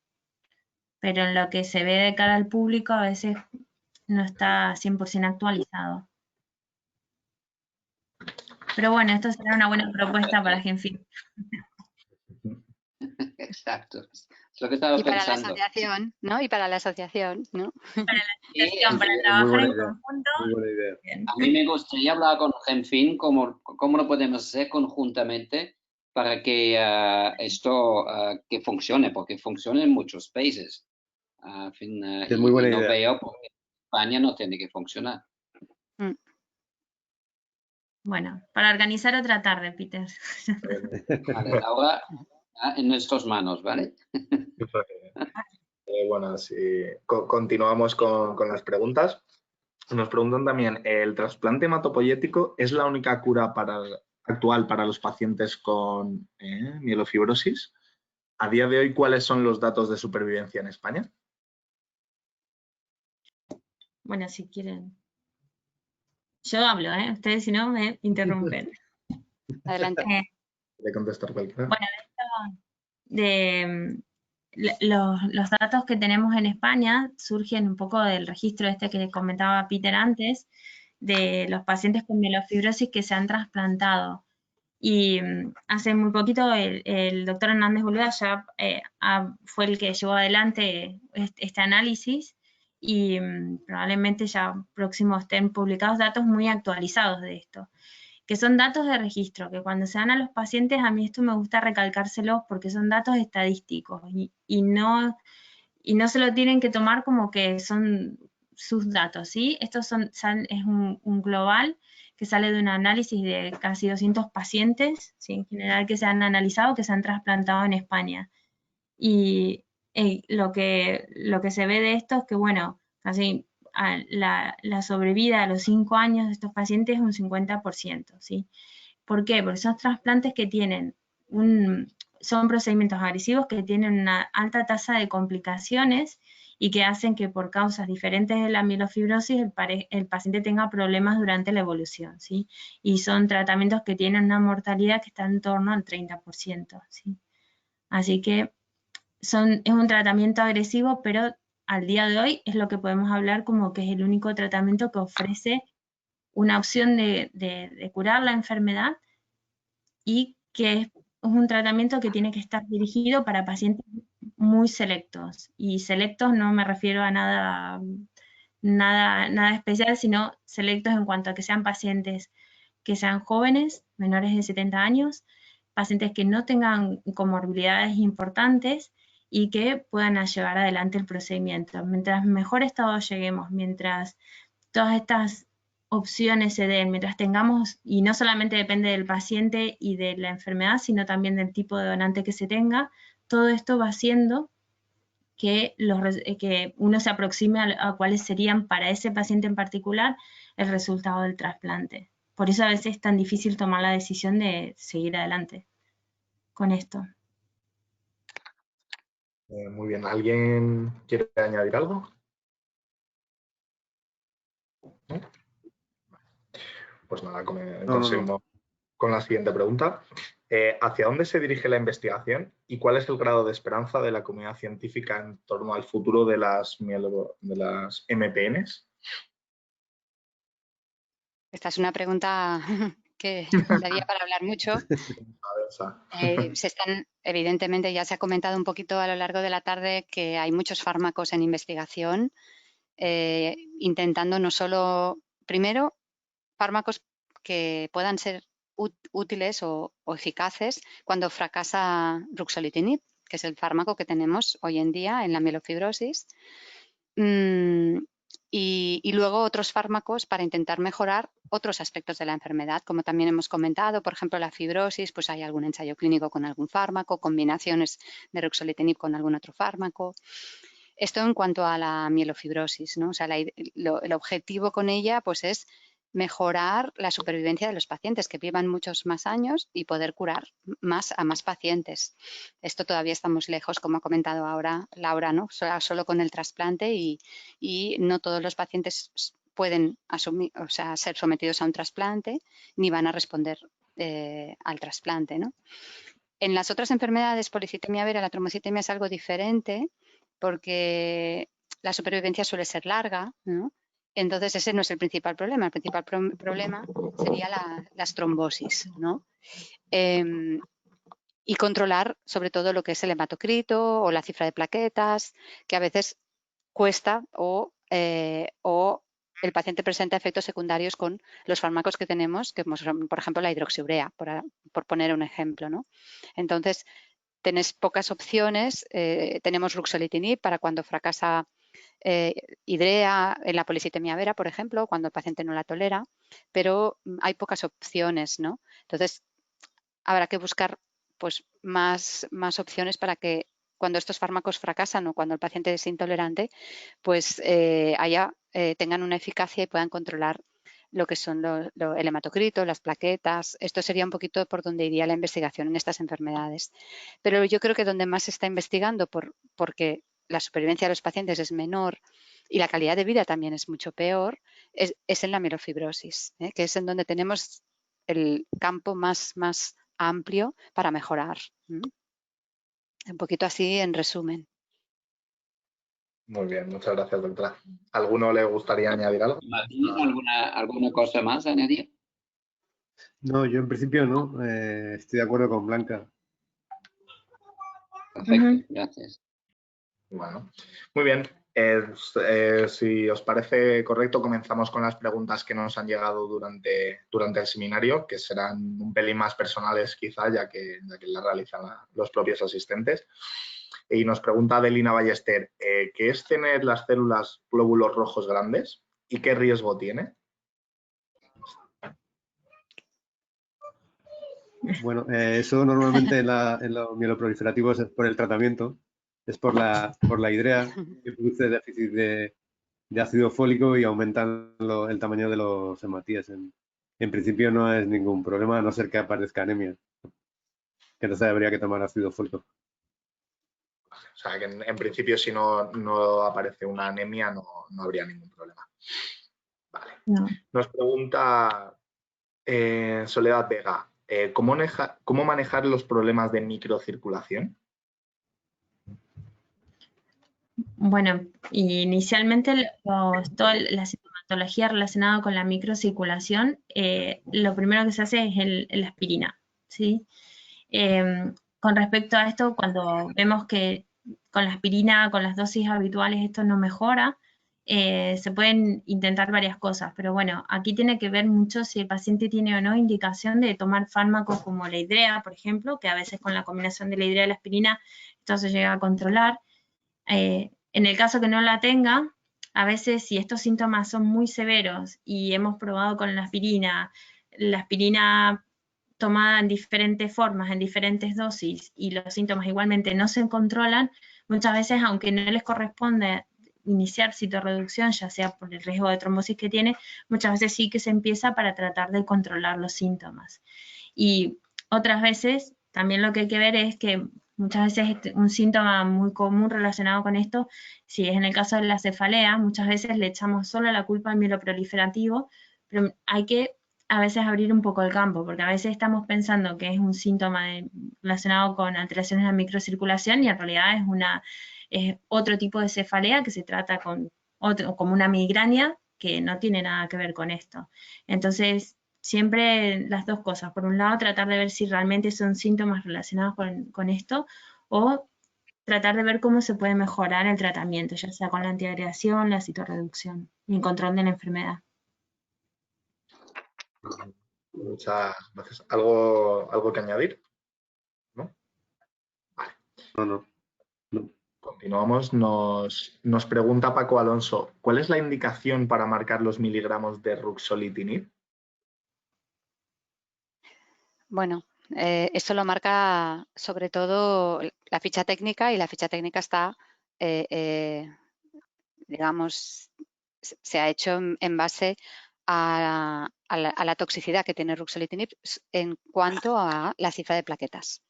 Pero en lo que se ve de cara al público a veces no está 100% actualizado. Pero bueno, esto será una buena propuesta para GenFit. Exacto. Es lo que estaba y pensando. Para la asociación, ¿no? Y para la asociación, ¿no? Para la asociación, para trabajar en conjunto. Muy buena idea. A mí me gustaría hablar con GenFin cómo lo podemos hacer conjuntamente para que esto que funcione, porque funciona en muchos países. Es muy buena idea. No veo por qué España no tiene que funcionar. Bueno, para organizar otra tarde, Peter. Vale, ahora en nuestras manos, ¿vale? Bueno, sí. Continuamos con las preguntas. Nos preguntan también, ¿el trasplante hematopoyético es la única cura actual para los pacientes con mielofibrosis? A día de hoy, ¿cuáles son los datos de supervivencia en España? Bueno, si quieren. Yo hablo, ¿eh? Ustedes si no me interrumpen. Adelante. ¿De contestar cualquiera? Bueno, los datos que tenemos en España surgen un poco del registro este que comentaba Peter antes, de los pacientes con mielofibrosis que se han trasplantado. Y hace muy poquito el doctor Hernández Boluda ya fue el que llevó adelante este análisis y probablemente ya próximo estén publicados datos muy actualizados de esto, que son datos de registro, que cuando se dan a los pacientes, a mí esto me gusta recalcárselos porque son datos estadísticos y y no se lo tienen que tomar como que son sus datos, ¿sí? Estos es un global que sale de un análisis de casi 200 pacientes, ¿sí? En general que se han analizado, que se han trasplantado en España. Y lo que se ve de esto es que, bueno, casi la sobrevida a los 5 años de estos pacientes es un 50%, ¿sí? ¿Por qué? Porque son trasplantes que tienen son procedimientos agresivos que tienen una alta tasa de complicaciones y que hacen que por causas diferentes de la mielofibrosis el paciente tenga problemas durante la evolución, ¿sí? Y son tratamientos que tienen una mortalidad que está en torno al 30%, ¿sí? Así que es un tratamiento agresivo, pero al día de hoy es lo que podemos hablar como que es el único tratamiento que ofrece una opción de curar la enfermedad y que es un tratamiento que tiene que estar dirigido para pacientes muy selectos. Y selectos no me refiero a nada especial, sino selectos en cuanto a que sean pacientes que sean jóvenes, menores de 70 años, pacientes que no tengan comorbilidades importantes y que puedan llevar adelante el procedimiento. Mientras mejor estado lleguemos, mientras todas estas opciones se den, mientras tengamos, y no solamente depende del paciente y de la enfermedad, sino también del tipo de donante que se tenga, todo esto va haciendo que uno se aproxime a cuáles serían para ese paciente en particular el resultado del trasplante. Por eso a veces es tan difícil tomar la decisión de seguir adelante con esto. Muy bien, ¿alguien quiere añadir algo? ¿No? Pues nada, seguimos con la siguiente pregunta. ¿Hacia dónde se dirige la investigación y cuál es el grado de esperanza de la comunidad científica en torno al futuro de las MPNs? Esta es una pregunta que daría para hablar mucho. Evidentemente, ya se ha comentado un poquito a lo largo de la tarde que hay muchos fármacos en investigación, intentando no solo, primero, fármacos que puedan ser útiles o eficaces cuando fracasa ruxolitinib, que es el fármaco que tenemos hoy en día en la mielofibrosis. Y luego otros fármacos para intentar mejorar otros aspectos de la enfermedad, como también hemos comentado, por ejemplo, la fibrosis, pues hay algún ensayo clínico con algún fármaco, combinaciones de ruxolitinib con algún otro fármaco. Esto en cuanto a la mielofibrosis, ¿no? O sea, el objetivo con ella pues es mejorar la supervivencia de los pacientes, que vivan muchos más años y poder curar a más pacientes. Esto todavía estamos lejos, como ha comentado ahora Laura, ¿no? Solo con el trasplante y no todos los pacientes pueden ser sometidos a un trasplante ni van a responder al trasplante, ¿no? En las otras enfermedades, policitemia vera, la trombocitemia es algo diferente porque la supervivencia suele ser larga, ¿no? Entonces, ese no es el principal problema. El principal problema sería las trombosis, ¿no? Y controlar sobre todo lo que es el hematocrito o la cifra de plaquetas, que a veces cuesta o el paciente presenta efectos secundarios con los fármacos que tenemos, que son, por ejemplo, la hidroxiurea, por poner un ejemplo, ¿no? Entonces, tenés pocas opciones. Tenemos ruxolitinib para cuando fracasa hidrea en la policitemia vera, por ejemplo, cuando el paciente no la tolera, pero hay pocas opciones, ¿no? Entonces, habrá que buscar pues, más opciones para que cuando estos fármacos fracasan o cuando el paciente es intolerante, pues tengan una eficacia y puedan controlar lo que son el hematocrito, las plaquetas. Esto sería un poquito por donde iría la investigación en estas enfermedades. Pero yo creo que donde más se está investigando, porque la supervivencia de los pacientes es menor y la calidad de vida también es mucho peor, es en la mielofibrosis, que es en donde tenemos el campo más amplio para mejorar. Un poquito así en resumen. Muy bien, muchas gracias, doctora. ¿Alguno le gustaría añadir algo? Martín, ¿alguna cosa más a añadir? No, yo en principio no. Estoy de acuerdo con Blanca. Perfecto, gracias. Bueno, muy bien. Si os parece correcto, comenzamos con las preguntas que nos han llegado durante el seminario, que serán un pelín más personales quizá, ya que las realizan los propios asistentes. Y nos pregunta Adelina Ballester, ¿qué es tener las células glóbulos rojos grandes y qué riesgo tiene? Bueno, eso normalmente en los mieloproliferativos es por el tratamiento, es por la hidrea que produce déficit de ácido fólico y aumentan el tamaño de los hematíes. En principio no es ningún problema, a no ser que aparezca anemia, que entonces habría que tomar ácido fólico. O sea, que en principio si no aparece una anemia no habría ningún problema. Vale. No. Nos pregunta Soledad Vega, ¿cómo manejar los problemas de microcirculación? Bueno, inicialmente toda la sintomatología relacionada con la microcirculación, lo primero que se hace es la aspirina, ¿sí? Con respecto a esto, cuando vemos que con la aspirina, con las dosis habituales, esto no mejora, se pueden intentar varias cosas, pero bueno, aquí tiene que ver mucho si el paciente tiene o no indicación de tomar fármacos como la hidrea, por ejemplo, que a veces con la combinación de la hidrea y la aspirina esto se llega a controlar. En el caso que no la tenga, a veces si estos síntomas son muy severos y hemos probado con la aspirina tomada en diferentes formas, en diferentes dosis, y los síntomas igualmente no se controlan, muchas veces, aunque no les corresponde iniciar citorreducción, ya sea por el riesgo de trombosis que tiene, muchas veces sí que se empieza para tratar de controlar los síntomas. Y otras veces, también lo que hay que ver es que muchas veces un síntoma muy común relacionado con esto, si es en el caso de la cefalea, muchas veces le echamos solo la culpa al mieloproliferativo, pero hay que a veces abrir un poco el campo, porque a veces estamos pensando que es un síntoma relacionado con alteraciones en la microcirculación y en realidad es otro tipo de cefalea que se trata como una migraña que no tiene nada que ver con esto. Entonces, siempre las dos cosas. Por un lado, tratar de ver si realmente son síntomas relacionados con esto o tratar de ver cómo se puede mejorar el tratamiento, ya sea con la antiagregación, la citorreducción y el control de la enfermedad. Muchas gracias. ¿Algo que añadir? ¿No? Vale. No. Continuamos. Nos pregunta Paco Alonso, ¿cuál es la indicación para marcar los miligramos de ruxolitinib? Bueno, esto lo marca sobre todo la ficha técnica y la ficha técnica está, digamos, se ha hecho en base a la toxicidad que tiene ruxolitinib en cuanto a la cifra de plaquetas.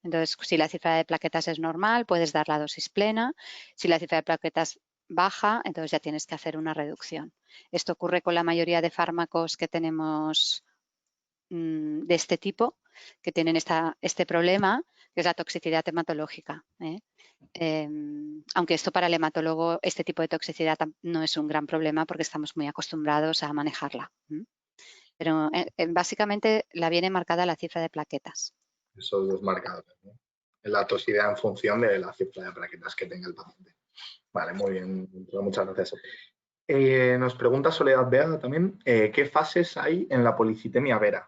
Entonces, si la cifra de plaquetas es normal, puedes dar la dosis plena. Si la cifra de plaquetas baja, entonces ya tienes que hacer una reducción. Esto ocurre con la mayoría de fármacos que tenemos de este tipo, que tienen este problema, que es la toxicidad hematológica. Aunque esto para el hematólogo, este tipo de toxicidad no es un gran problema porque estamos muy acostumbrados a manejarla. Pero básicamente la viene marcada la cifra de plaquetas. Esos dos marcadores, ¿no? La toxicidad en función de la cifra de plaquetas que tenga el paciente. Vale, muy bien. Muchas gracias. Nos pregunta Soledad Vega también, ¿qué fases hay en la policitemia vera?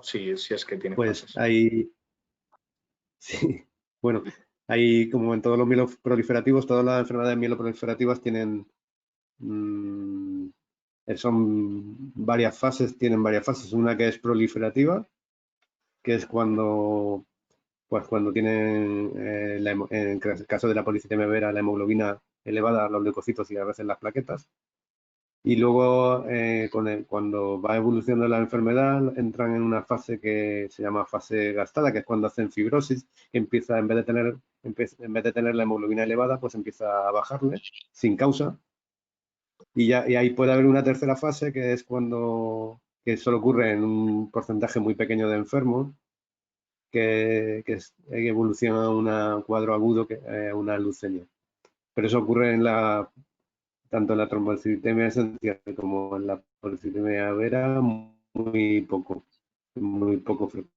Si es que tiene Pues fases. hay, sí, bueno, hay como en todos los mieloproliferativos, todas las enfermedades mieloproliferativas tienen, son varias fases, tienen varias fases. Una que es proliferativa, que es cuando tienen, en el caso de la policitemia vera, la hemoglobina elevada, los leucocitos y a veces las plaquetas. Y luego, cuando va evolucionando la enfermedad, entran en una fase que se llama fase gastada, que es cuando hacen fibrosis, que empieza, en vez de tener la hemoglobina elevada, pues empieza a bajarle sin causa. Y ahí puede haber una tercera fase, que es que solo ocurre en un porcentaje muy pequeño de enfermos, que evoluciona a un cuadro agudo, una leucemia. Pero eso ocurre tanto en la trombocitemia esencial como en la policitemia vera, muy poco frecuente.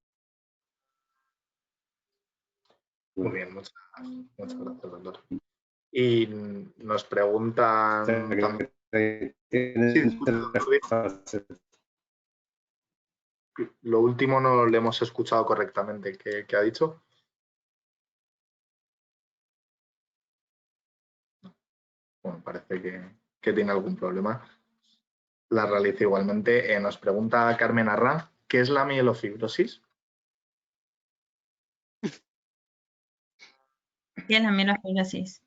Muy bien, muchas gracias, doctor. Y nos preguntan... Sí, Lo último no lo hemos escuchado correctamente. ¿Qué ha dicho? Bueno, parece que tiene algún problema. La realizo igualmente. Nos pregunta Carmen Arranz, ¿qué es la mielofibrosis? ¿Qué es la mielofibrosis?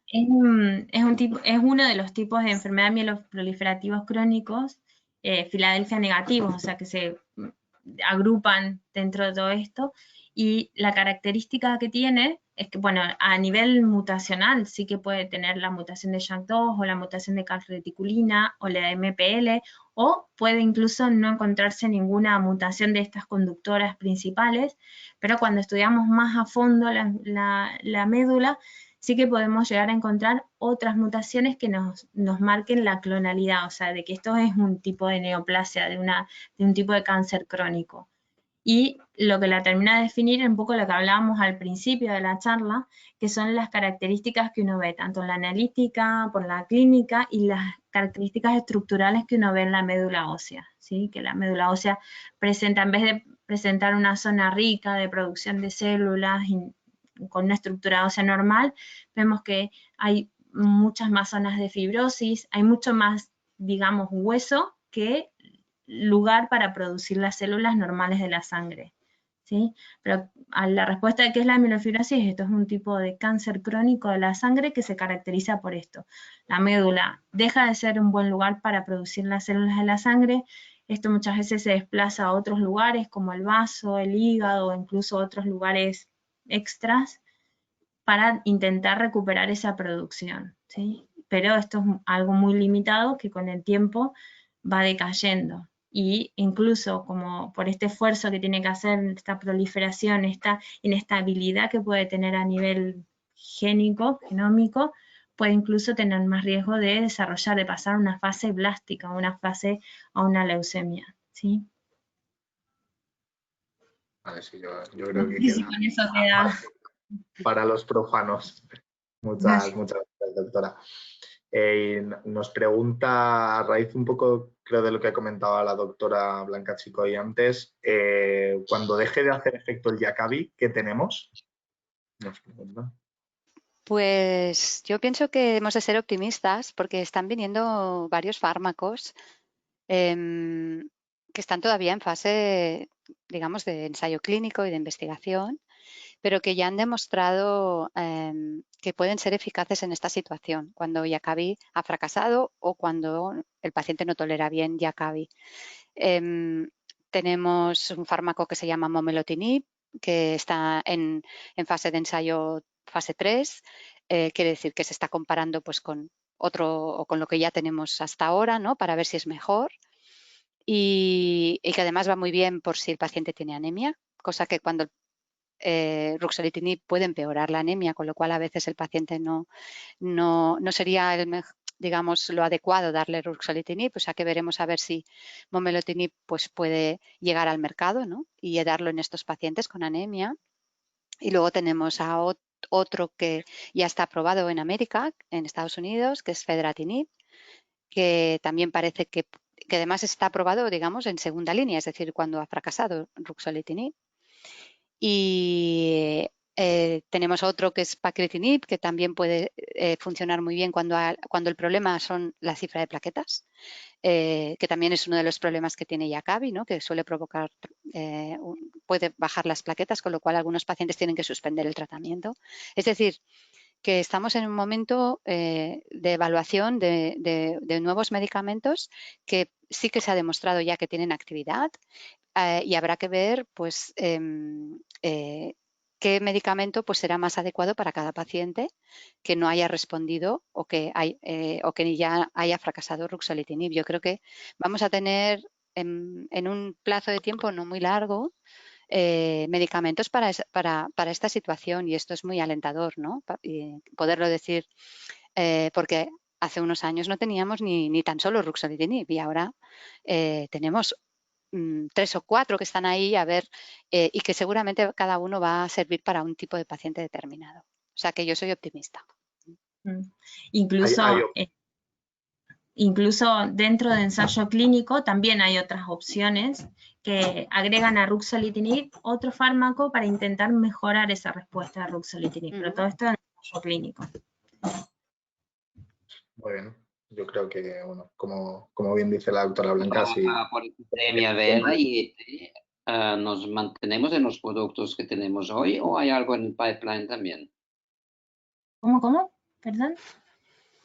Es uno de los tipos de enfermedad mieloproliferativos crónicos, Filadelfia negativos, o sea que se agrupan dentro de todo esto. Y la característica que tiene es que, bueno, a nivel mutacional sí que puede tener la mutación de JAK2 o la mutación de calreticulina o la MPL, o puede incluso no encontrarse ninguna mutación de estas conductoras principales, pero cuando estudiamos más a fondo la médula, sí que podemos llegar a encontrar otras mutaciones que nos marquen la clonalidad, o sea, de que esto es un tipo de neoplasia, de un tipo de cáncer crónico. Y lo que la termina de definir es un poco lo que hablábamos al principio de la charla, que son las características que uno ve, tanto en la analítica, por la clínica, y las características estructurales que uno ve en la médula ósea, ¿sí? Que la médula ósea presenta, en vez de presentar una zona rica de producción de células con una estructura ósea normal, vemos que hay muchas más zonas de fibrosis, hay mucho más, digamos, hueso que lugar para producir las células normales de la sangre, ¿sí? Pero a la respuesta de qué es la mielofibrosis, esto es un tipo de cáncer crónico de la sangre que se caracteriza por esto. La médula deja de ser un buen lugar para producir las células de la sangre. Esto muchas veces se desplaza a otros lugares como el vaso, el hígado o incluso otros lugares extras para intentar recuperar esa producción, ¿sí? Pero esto es algo muy limitado que con el tiempo va decayendo. Y incluso como por este esfuerzo que tiene que hacer, esta proliferación, esta inestabilidad que puede tener a nivel genómico, puede incluso tener más riesgo de desarrollar, de pasar a una fase blástica, a una leucemia, ¿sí? Vale, sí, yo creo que Sí, sí, queda con eso queda. para los profanos. Muchas gracias, doctora. Nos pregunta, a raíz un poco, creo, de lo que ha comentado la doctora Blanca Chicoy antes, cuando deje de hacer efecto el Jakavi, ¿qué tenemos? Nos pregunta. Pues yo pienso que hemos de ser optimistas porque están viniendo varios fármacos que están todavía en fase, digamos, de ensayo clínico y de investigación, pero que ya han demostrado que pueden ser eficaces en esta situación, cuando Jakavi ha fracasado o cuando el paciente no tolera bien Jakavi. Tenemos un fármaco que se llama momelotinib, que está en fase de ensayo fase 3, quiere decir que se está comparando pues, con otro o con lo que ya tenemos hasta ahora, ¿no? Para ver si es mejor. Y que además va muy bien por si el paciente tiene anemia, cosa que cuando ruxolitinib puede empeorar la anemia, con lo cual a veces el paciente no sería digamos, lo adecuado darle ruxolitinib, o sea que veremos a ver si momelotinib pues, puede llegar al mercado, ¿no? Y darlo en estos pacientes con anemia. Y luego tenemos a otro que ya está aprobado en América, en Estados Unidos, que es fedratinib, que también parece que además está aprobado, digamos, en segunda línea, es decir, cuando ha fracasado ruxolitinib. Y tenemos otro que es pacritinib, que también puede funcionar muy bien cuando el problema son la cifra de plaquetas, que también es uno de los problemas que tiene Jakavi, ¿no? Que suele provocar, puede bajar las plaquetas, con lo cual algunos pacientes tienen que suspender el tratamiento. Es decir, que estamos en un momento de evaluación de nuevos medicamentos que sí que se ha demostrado ya que tienen actividad y habrá que ver pues, qué medicamento pues, será más adecuado para cada paciente que no haya respondido o que ya haya fracasado ruxolitinib. Yo creo que vamos a tener en un plazo de tiempo no muy largo medicamentos para esta situación y esto es muy alentador, ¿no? Poderlo decir porque hace unos años no teníamos ni tan solo ruxolitinib y ahora tenemos 3 o 4 que están ahí a ver y que seguramente cada uno va a servir para un tipo de paciente determinado. O sea que yo soy optimista. Incluso incluso dentro de ensayo clínico también hay otras opciones que agregan a ruxolitinib otro fármaco para intentar mejorar esa respuesta a ruxolitinib, pero todo esto en ensayo clínico. Muy bien. Yo creo que, bueno, como bien dice la doctora Blanca, sí. Por epidemia vera y ¿nos mantenemos en los productos que tenemos hoy o hay algo en el pipeline también? ¿Cómo? ¿Perdón?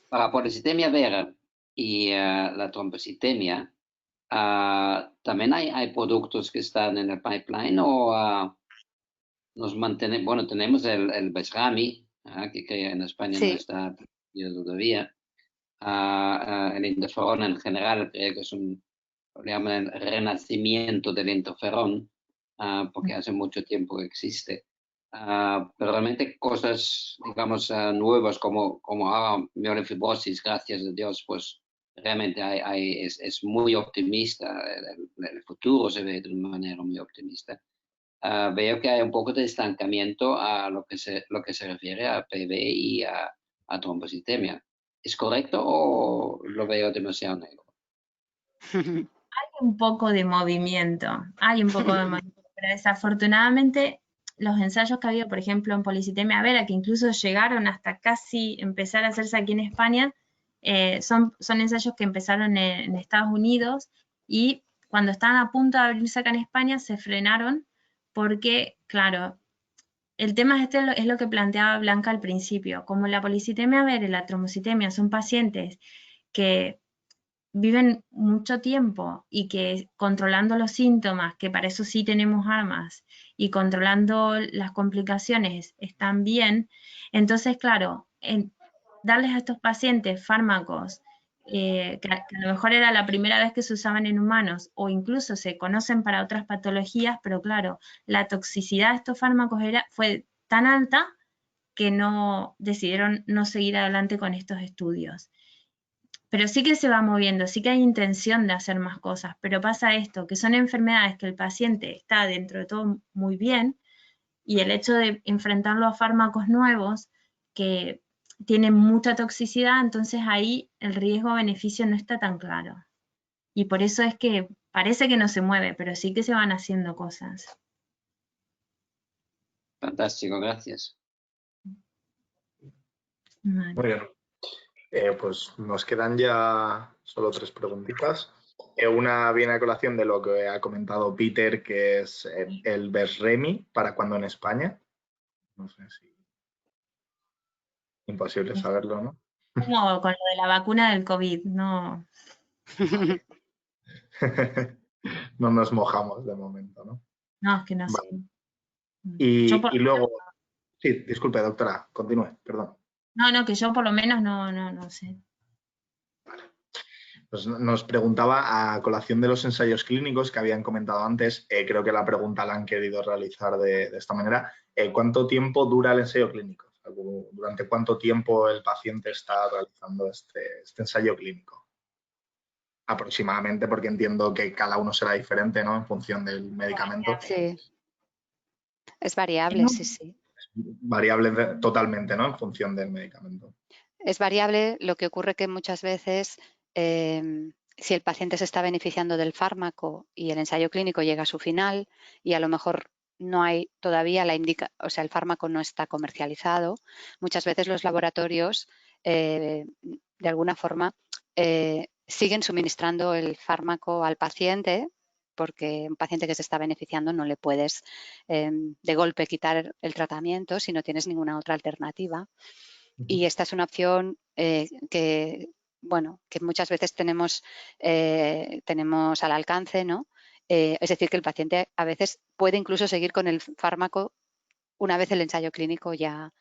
Para policythemia vera y la trombocitemia, ¿también hay productos que están en el pipeline o nos mantenemos? Bueno, tenemos el Besrami, que en España no está todavía. El interferón en general, creo que es lo llaman el renacimiento del interferón, porque hace mucho tiempo que existe. Pero realmente cosas, digamos, nuevas como mielofibrosis, gracias a Dios, pues realmente es muy optimista. El futuro se ve de una manera muy optimista. Veo que hay un poco de estancamiento a lo que se refiere a PV y a trombocitemia. ¿Es correcto o lo veo demasiado negro? Hay un poco de movimiento, pero desafortunadamente los ensayos que ha habido, por ejemplo, en policitemia vera, que incluso llegaron hasta casi empezar a hacerse aquí en España, son ensayos que empezaron en Estados Unidos y cuando estaban a punto de abrirse acá en España se frenaron porque, claro, el tema es lo que planteaba Blanca al principio. Como la policitemia vera y la trombocitemia son pacientes que viven mucho tiempo y que controlando los síntomas, que para eso sí tenemos armas, y controlando las complicaciones están bien, entonces, claro, darles a estos pacientes fármacos que a lo mejor era la primera vez que se usaban en humanos o incluso se conocen para otras patologías, pero claro, la toxicidad de estos fármacos fue tan alta que decidieron no seguir adelante con estos estudios. Pero sí que se va moviendo, sí que hay intención de hacer más cosas, pero pasa esto, que son enfermedades que el paciente está dentro de todo muy bien y el hecho de enfrentarlo a fármacos nuevos que tienen mucha toxicidad, entonces ahí el riesgo-beneficio no está tan claro. Y por eso es que parece que no se mueve, pero sí que se van haciendo cosas. Fantástico, gracias. Muy bien. Pues nos quedan ya solo 3 preguntitas. Una viene a colación de lo que ha comentado Peter, que es el Besremi, ¿para cuándo en España? No sé si... Imposible saberlo, ¿no? Como con lo de la vacuna del COVID, no. Vale. No nos mojamos de momento, ¿no? No, es que no vale. sé. Y luego... Sí, disculpe, doctora, continúe, perdón. No, que yo por lo menos no sé. Vale. Pues nos preguntaba a colación de los ensayos clínicos que habían comentado antes, creo que la pregunta la han querido realizar de esta manera, ¿cuánto tiempo dura el ensayo clínico? ¿Durante cuánto tiempo el paciente está realizando este ensayo clínico? Aproximadamente, porque entiendo que cada uno será diferente, ¿no? En función del medicamento. Sí. Es variable, sí. Variable totalmente, ¿no? En función del medicamento. Es variable, lo que ocurre que muchas veces si el paciente se está beneficiando del fármaco y el ensayo clínico llega a su final y a lo mejor no hay todavía el fármaco no está comercializado, muchas veces los laboratorios de alguna forma siguen suministrando el fármaco al paciente, porque un paciente que se está beneficiando no le puedes de golpe quitar el tratamiento si no tienes ninguna otra alternativa. Y esta es una opción que muchas veces tenemos al alcance, ¿no? Es decir, que el paciente a veces puede incluso seguir con el fármaco una vez el ensayo clínico ya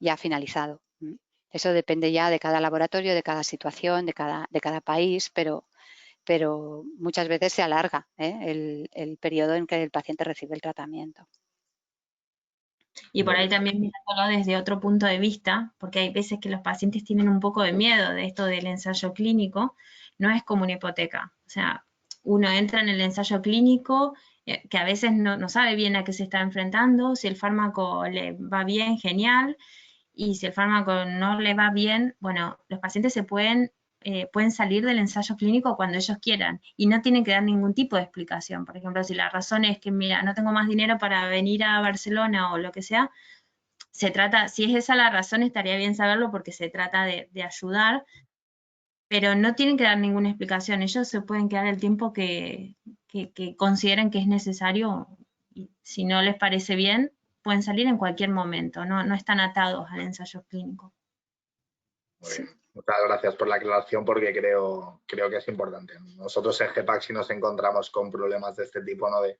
ha finalizado. Eso depende ya de cada laboratorio, de cada situación, de cada país, pero muchas veces se alarga el periodo en que el paciente recibe el tratamiento. Y por ahí también mirándolo desde otro punto de vista, porque hay veces que los pacientes tienen un poco de miedo de esto del ensayo clínico, no es como una hipoteca. O sea, uno entra en el ensayo clínico que a veces no sabe bien a qué se está enfrentando, si el fármaco le va bien, genial, y si el fármaco no le va bien, bueno, los pacientes se pueden pueden salir del ensayo clínico cuando ellos quieran y no tienen que dar ningún tipo de explicación. Por ejemplo, si la razón es que, mira, no tengo más dinero para venir a Barcelona o lo que sea, se trata, si es esa la razón, estaría bien saberlo porque se trata de ayudar, pero no tienen que dar ninguna explicación. Ellos se pueden quedar el tiempo que consideren que es necesario y si no les parece bien, pueden salir en cualquier momento, no están atados al ensayo clínico. Muy bien. Muchas gracias por la aclaración porque creo que es importante. Nosotros en GEPAC sí nos encontramos con problemas de este tipo, ¿no? De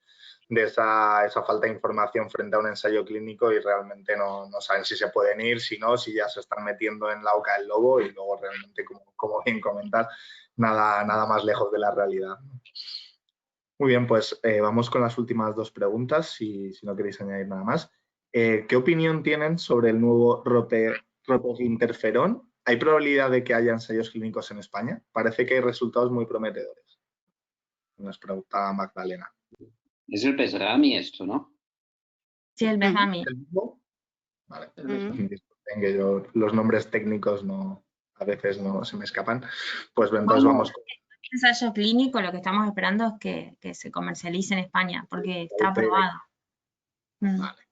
esa falta de información frente a un ensayo clínico y realmente no saben si se pueden ir, si no, si ya se están metiendo en la boca del lobo y luego realmente, como bien comentar, nada más lejos de la realidad. Muy bien, pues vamos con las últimas dos preguntas, si no queréis añadir nada más. ¿Qué opinión tienen sobre el nuevo ropeginterferón? ¿Hay probabilidad de que haya ensayos clínicos en España? Parece que hay resultados muy prometedores. Nos pregunta Magdalena. Es el Besrami esto, ¿no? Sí, el Besrami. ¿El mismo? Vale. Disculpen que yo los nombres técnicos a veces no se me escapan. Pues entonces vamos con... El ensayo clínico lo que estamos esperando es que se comercialice en España porque está aprobado. Vale.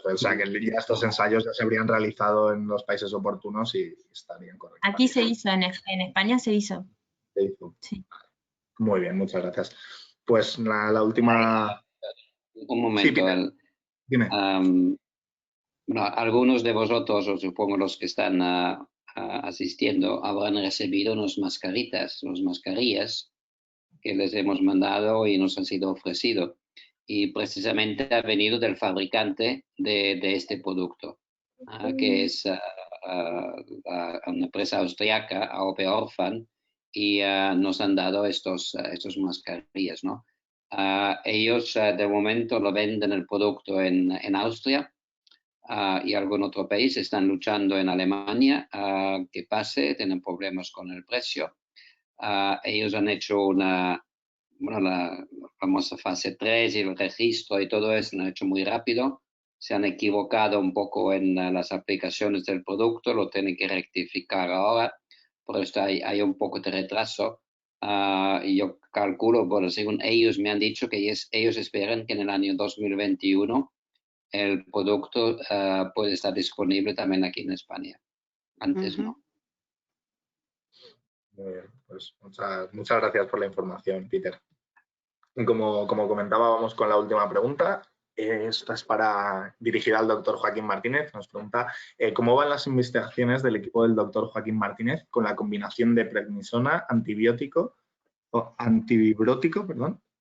O sea, que ya estos ensayos ya se habrían realizado en los países oportunos y estarían correctos. Aquí se hizo, en España se hizo. Se hizo. Sí. Muy bien, muchas gracias. Pues la última... Un momento. Sí, dime. Bueno, algunos de vosotros, o supongo los que están asistiendo, habrán recibido unas mascarillas que les hemos mandado y nos han sido ofrecido. Y precisamente ha venido del fabricante de este producto, que es una empresa austriaca, AOP Orphan, y nos han dado estos mascarillas, ¿no? Ellos de momento lo venden el producto en Austria y algún otro país. Están luchando en Alemania que pase, tienen problemas con el precio. Ellos han hecho la famosa fase 3 y el registro y todo eso, lo han hecho muy rápido. Se han equivocado un poco en las aplicaciones del producto, lo tienen que rectificar ahora, por esto hay un poco de retraso. Y yo calculo, bueno, según ellos me han dicho que ellos esperan que en el año 2021 el producto puede estar disponible también aquí en España. Antes no. Muy bien, pues muchas gracias por la información, Peter. Y como comentaba, vamos con la última pregunta. Esta es dirigida al doctor Joaquín Martínez. Nos pregunta ¿cómo van las investigaciones del equipo del doctor Joaquín Martínez con la combinación de prednisona, antivibrótico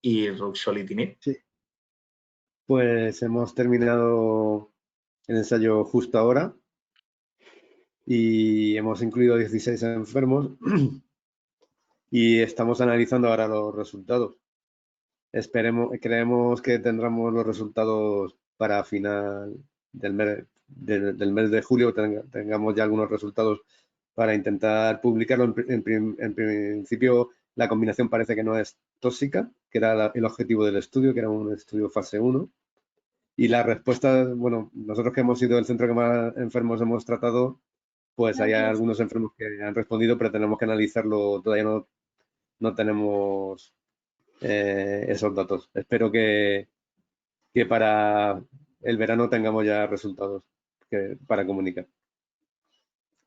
y ruxolitinib? Sí. Pues hemos terminado el ensayo justo ahora y hemos incluido 16 enfermos y estamos analizando ahora los resultados. Creemos que tendremos los resultados para final del mes de julio, tengamos ya algunos resultados para intentar publicarlo. En principio, la combinación parece que no es tóxica, que era el objetivo del estudio, que era un estudio fase 1. Y la respuesta, bueno, nosotros que hemos sido el centro que más enfermos hemos tratado, pues hay algunos enfermos que han respondido, pero tenemos que analizarlo, todavía no tenemos esos datos. Espero que para el verano tengamos ya resultados para comunicar.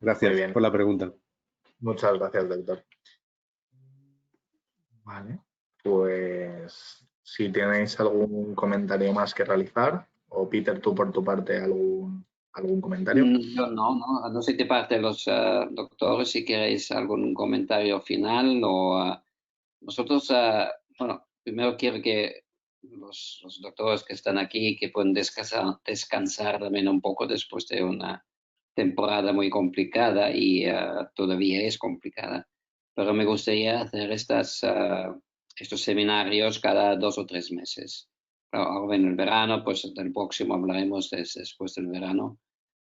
Gracias por la pregunta. Muchas gracias, doctor. Vale, pues si tenéis algún comentario más que realizar, o Peter, tú por tu parte, algún comentario. Yo no sé de parte de los doctores si queréis algún comentario final o nosotros, bueno, primero quiero que los doctores que están aquí que pueden descansar también un poco después de una temporada muy complicada y todavía es complicada, pero me gustaría hacer estos seminarios cada 2 o 3 meses. Ahora en el verano, pues del próximo hablaremos después del verano,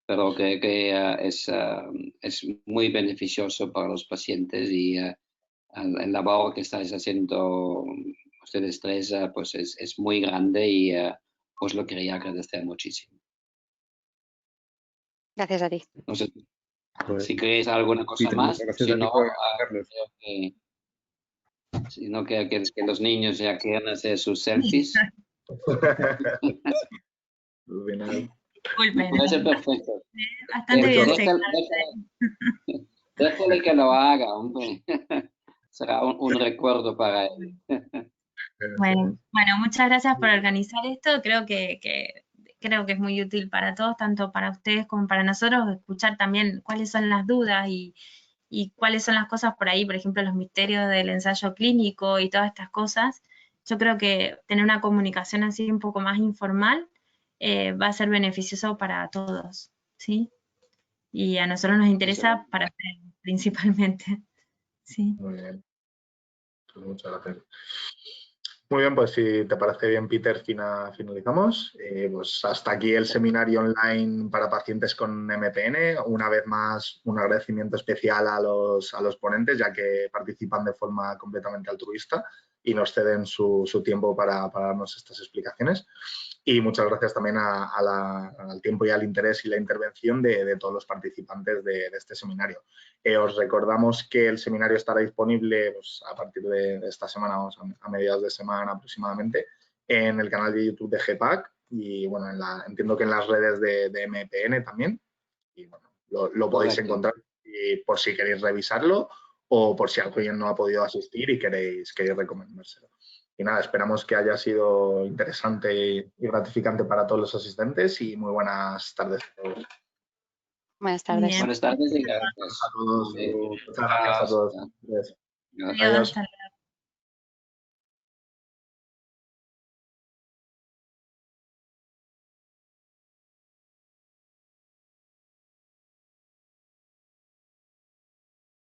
pero creo que es muy beneficioso para los pacientes y el labor que estáis haciendo ustedes tres pues es muy grande y os lo quería agradecer muchísimo. Gracias a ti. No sé, Pues, Si queréis alguna cosa Peter, más, muchas gracias si a ti no, por acompañarnos. que los niños ya quieren hacer sus selfies. Disculpen, Puede ser perfecto. bastante bien Déjale que lo haga, hombre. Será un recuerdo para él. Bueno, muchas gracias por organizar esto. Creo que es muy útil para todos, tanto para ustedes como para nosotros, escuchar también cuáles son las dudas y cuáles son las cosas por ahí, por ejemplo, los misterios del ensayo clínico y todas estas cosas. Yo creo que tener una comunicación así un poco más informal va a ser beneficioso para todos, ¿sí? Y a nosotros nos interesa para hacer principalmente, ¿sí? Muy bien. Pues muchas gracias. Muy bien, pues si te parece bien, Peter, finalizamos. Pues hasta aquí el seminario online para pacientes con MPN. Una vez más, un agradecimiento especial a los ponentes, ya que participan de forma completamente altruista y nos ceden su tiempo para darnos estas explicaciones. Y muchas gracias también al tiempo y al interés y la intervención de todos los participantes de este seminario. Os recordamos que el seminario estará disponible pues, a partir de esta semana, a mediados de semana aproximadamente, en el canal de YouTube de GPAC y bueno, entiendo que en las redes de MPN también. Y bueno, lo podéis encontrar y por si queréis revisarlo o por si alguien no ha podido asistir y queréis recomendárselo. Y nada, esperamos que haya sido interesante y gratificante para todos los asistentes y muy buenas tardes a todos. Buenas tardes. Bien. Buenas tardes y gracias. A todos. Muchas gracias a todos. Adiós. Hasta luego.